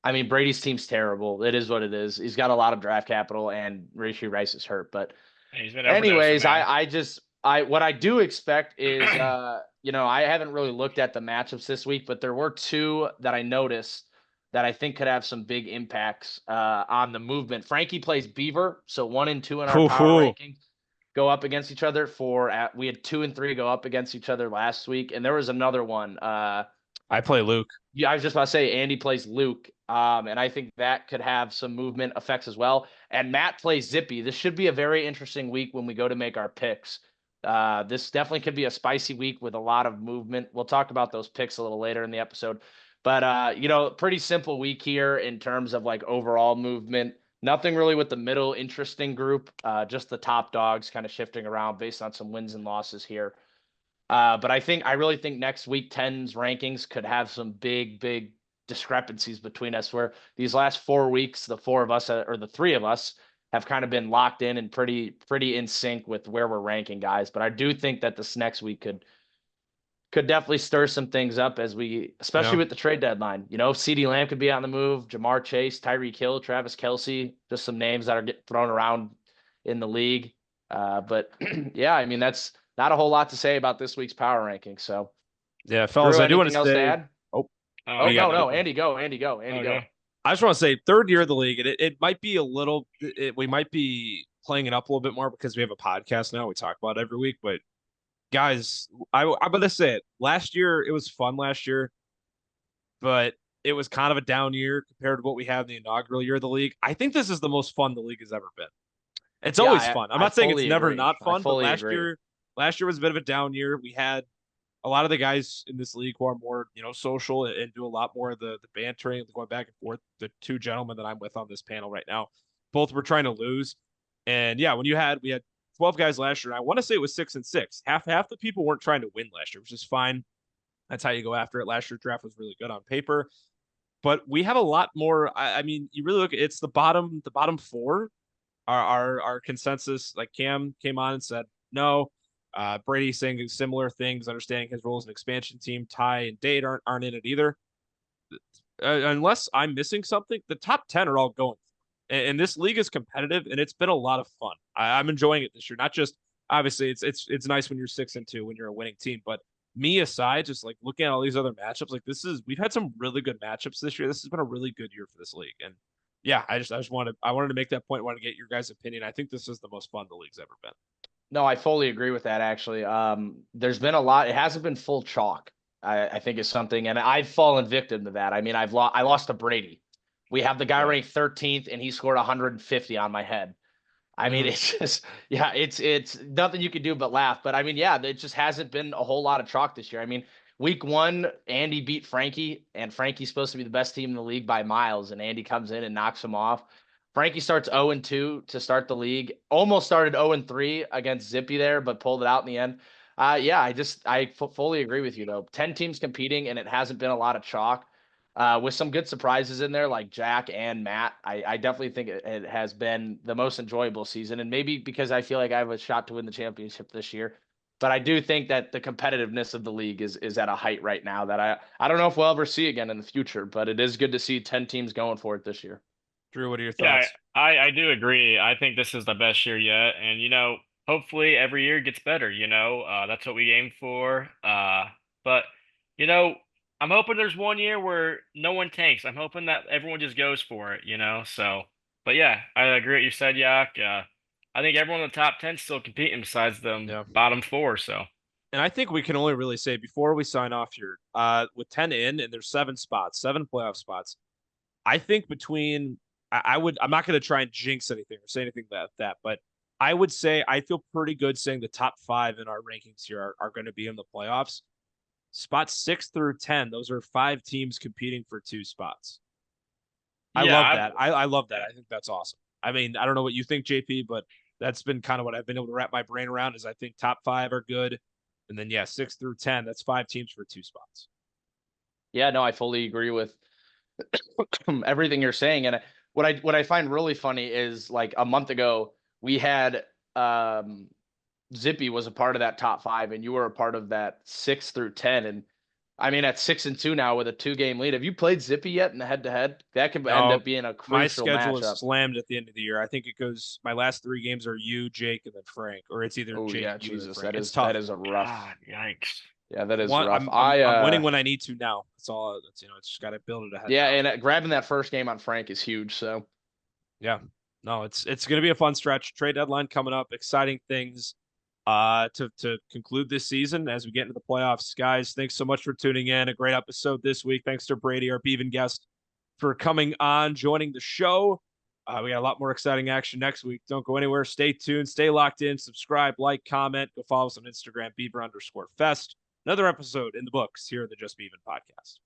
I mean, Brady's team's terrible. It is what it is. He's got a lot of draft capital, and Rashee Rice is hurt. But anyways, what I do expect is, I haven't really looked at the matchups this week, but there were two that I noticed that I think could have some big impacts on the movement. Frankie plays Beaver, so 1 and 2 in our power rankings go up against each other. We had 2 and 3 go up against each other last week, and there was another one. I play Luke. Yeah, I was just about to say Andy plays Luke, and I think that could have some movement effects as well. And Matt plays Zippy. This should be a very interesting week when we go to make our picks. This definitely could be a spicy week with a lot of movement. We'll talk about those picks a little later in the episode. But, pretty simple week here in terms of like overall movement. Nothing really with the middle interesting group, just the top dogs kind of shifting around based on some wins and losses here. But I really think next week 10's rankings could have some big discrepancies between us, where these last 4 weeks, the 4 of us or the 3 of us have kind of been locked in and pretty in sync with where we're ranking guys. But I do think that this next week could definitely stir some things up especially with the trade deadline. CeeDee Lamb could be on the move, Jamar Chase, Tyreek Hill, Travis Kelce, just some names that are getting thrown around in the league. But yeah, I mean, that's not a whole lot to say about this week's power ranking. So yeah, fellas, Drew, I do want to else say. To add? No, Andy, go. I just want to say, third year of the league, and it might be we might be playing it up a little bit more because we have a podcast now. We talk about it every week, but guys, I'm going to say it. Last year, it was fun last year, but it was kind of a down year compared to what we had in the inaugural year of the league. I think this is the most fun the league has ever been. It's always fun. I'm not saying it's never not fun, but last year was a bit of a down year. We had a lot of the guys in this league who are more, social and do a lot more of the bantering, going back and forth. The 2 gentlemen that I'm with on this panel right now, both were trying to lose. And yeah, we had 12 guys last year. And I want to say it was 6 and 6. Half the people weren't trying to win last year, which is fine. That's how you go after it. Last year's draft was really good on paper, but we have a lot more. I mean, you really look at it's the bottom 4. Our consensus, like Cam came on and said no. Brady saying similar things, understanding his role as an expansion team. Ty and Dade aren't in it either. unless I'm missing something, the top 10 are all going. And this league is competitive, and it's been a lot of fun. I'm enjoying it this year. Not just obviously, it's nice when you're 6-2 when you're a winning team, but me aside, just like looking at all these other matchups, like we've had some really good matchups this year. This has been a really good year for this league, and yeah, I wanted to make that point. Want to get your guys' opinion. I think this is the most fun the league's ever been. No, I fully agree with that, actually. There's been a lot. It hasn't been full chalk, I think is something. And I've fallen victim to that. I mean, I lost to Brady. We have the guy Right. ranked 13th, and he scored 150 on my head. I mean, it's just, yeah, it's nothing you can do but laugh. But I mean, yeah, it just hasn't been a whole lot of chalk this year. I mean, week 1, Andy beat Frankie, and Frankie's supposed to be the best team in the league by miles, and Andy comes in and knocks him off. Frankie starts 0-2 to start the league. Almost started 0-3 against Zippy there, but pulled it out in the end. Yeah, I fully agree with you though. 10 teams competing, and it hasn't been a lot of chalk. With some good surprises in there, like Jack and Matt. I definitely think it has been the most enjoyable season, and maybe because I feel like I have a shot to win the championship this year. But I do think that the competitiveness of the league is at a height right now that I don't know if we'll ever see again in the future. But it is good to see 10 teams going for it this year. Drew, what are your Yeah, thoughts? I do agree. I think this is the best year yet, and hopefully every year gets better. That's what we aim for. But you know, I'm hoping there's one year where no one tanks. I'm hoping that everyone just goes for it. So, but yeah, I agree with what you said, Yak. I think everyone in the top 10 still competing besides them Yeah. bottom 4. So. And I think we can only really say before we sign off here, with 10 in and there's 7 playoff spots. I think I'm not going to try and jinx anything or say anything about that, but I would say I feel pretty good saying the top 5 in our rankings here are going to be in the playoffs. Spots 6 through 10, those are 5 teams competing for 2 spots. I Yeah, love that. I love that. I think that's awesome. I mean, I don't know what you think, JP, but that's been kind of what I've been able to wrap my brain around is I think top 5 are good. And then, yeah, 6 through 10, that's 5 teams for 2 spots. Yeah, no, I fully agree with everything you're saying. And what I find really funny is like a month ago we had Zippy was a part of that top 5, and you were a part of that 6 through 10. And I mean, at 6-2 now with a 2-game lead. Have you played Zippy yet in the head-to-head? That can end No, up being a my crucial schedule is matchup. slammed at the end of the year. I think it goes. My last 3 games are you, Jake, and then Frank, or it's either Oh Jake, yeah, you, or Jesus, Frank. It's tough. that is a rough. God, yikes. Yeah, that is rough. I'm winning when I need to now. That's all. It's just got to build it ahead. Yeah, now. and grabbing that first game on Frank is huge. So Yeah, no, it's going to be a fun stretch. Trade deadline coming up. Exciting things to conclude this season as we get into the playoffs. Guys, thanks so much for tuning in. A great episode this week. Thanks to Brady, our Beavin Guest, for coming on, joining the show. We got a lot more exciting action next week. Don't go anywhere. Stay tuned. Stay locked in. Subscribe, like, comment. Go follow us on Instagram, Beaver_Fest. Another episode in the books here at the Just Beavin podcast.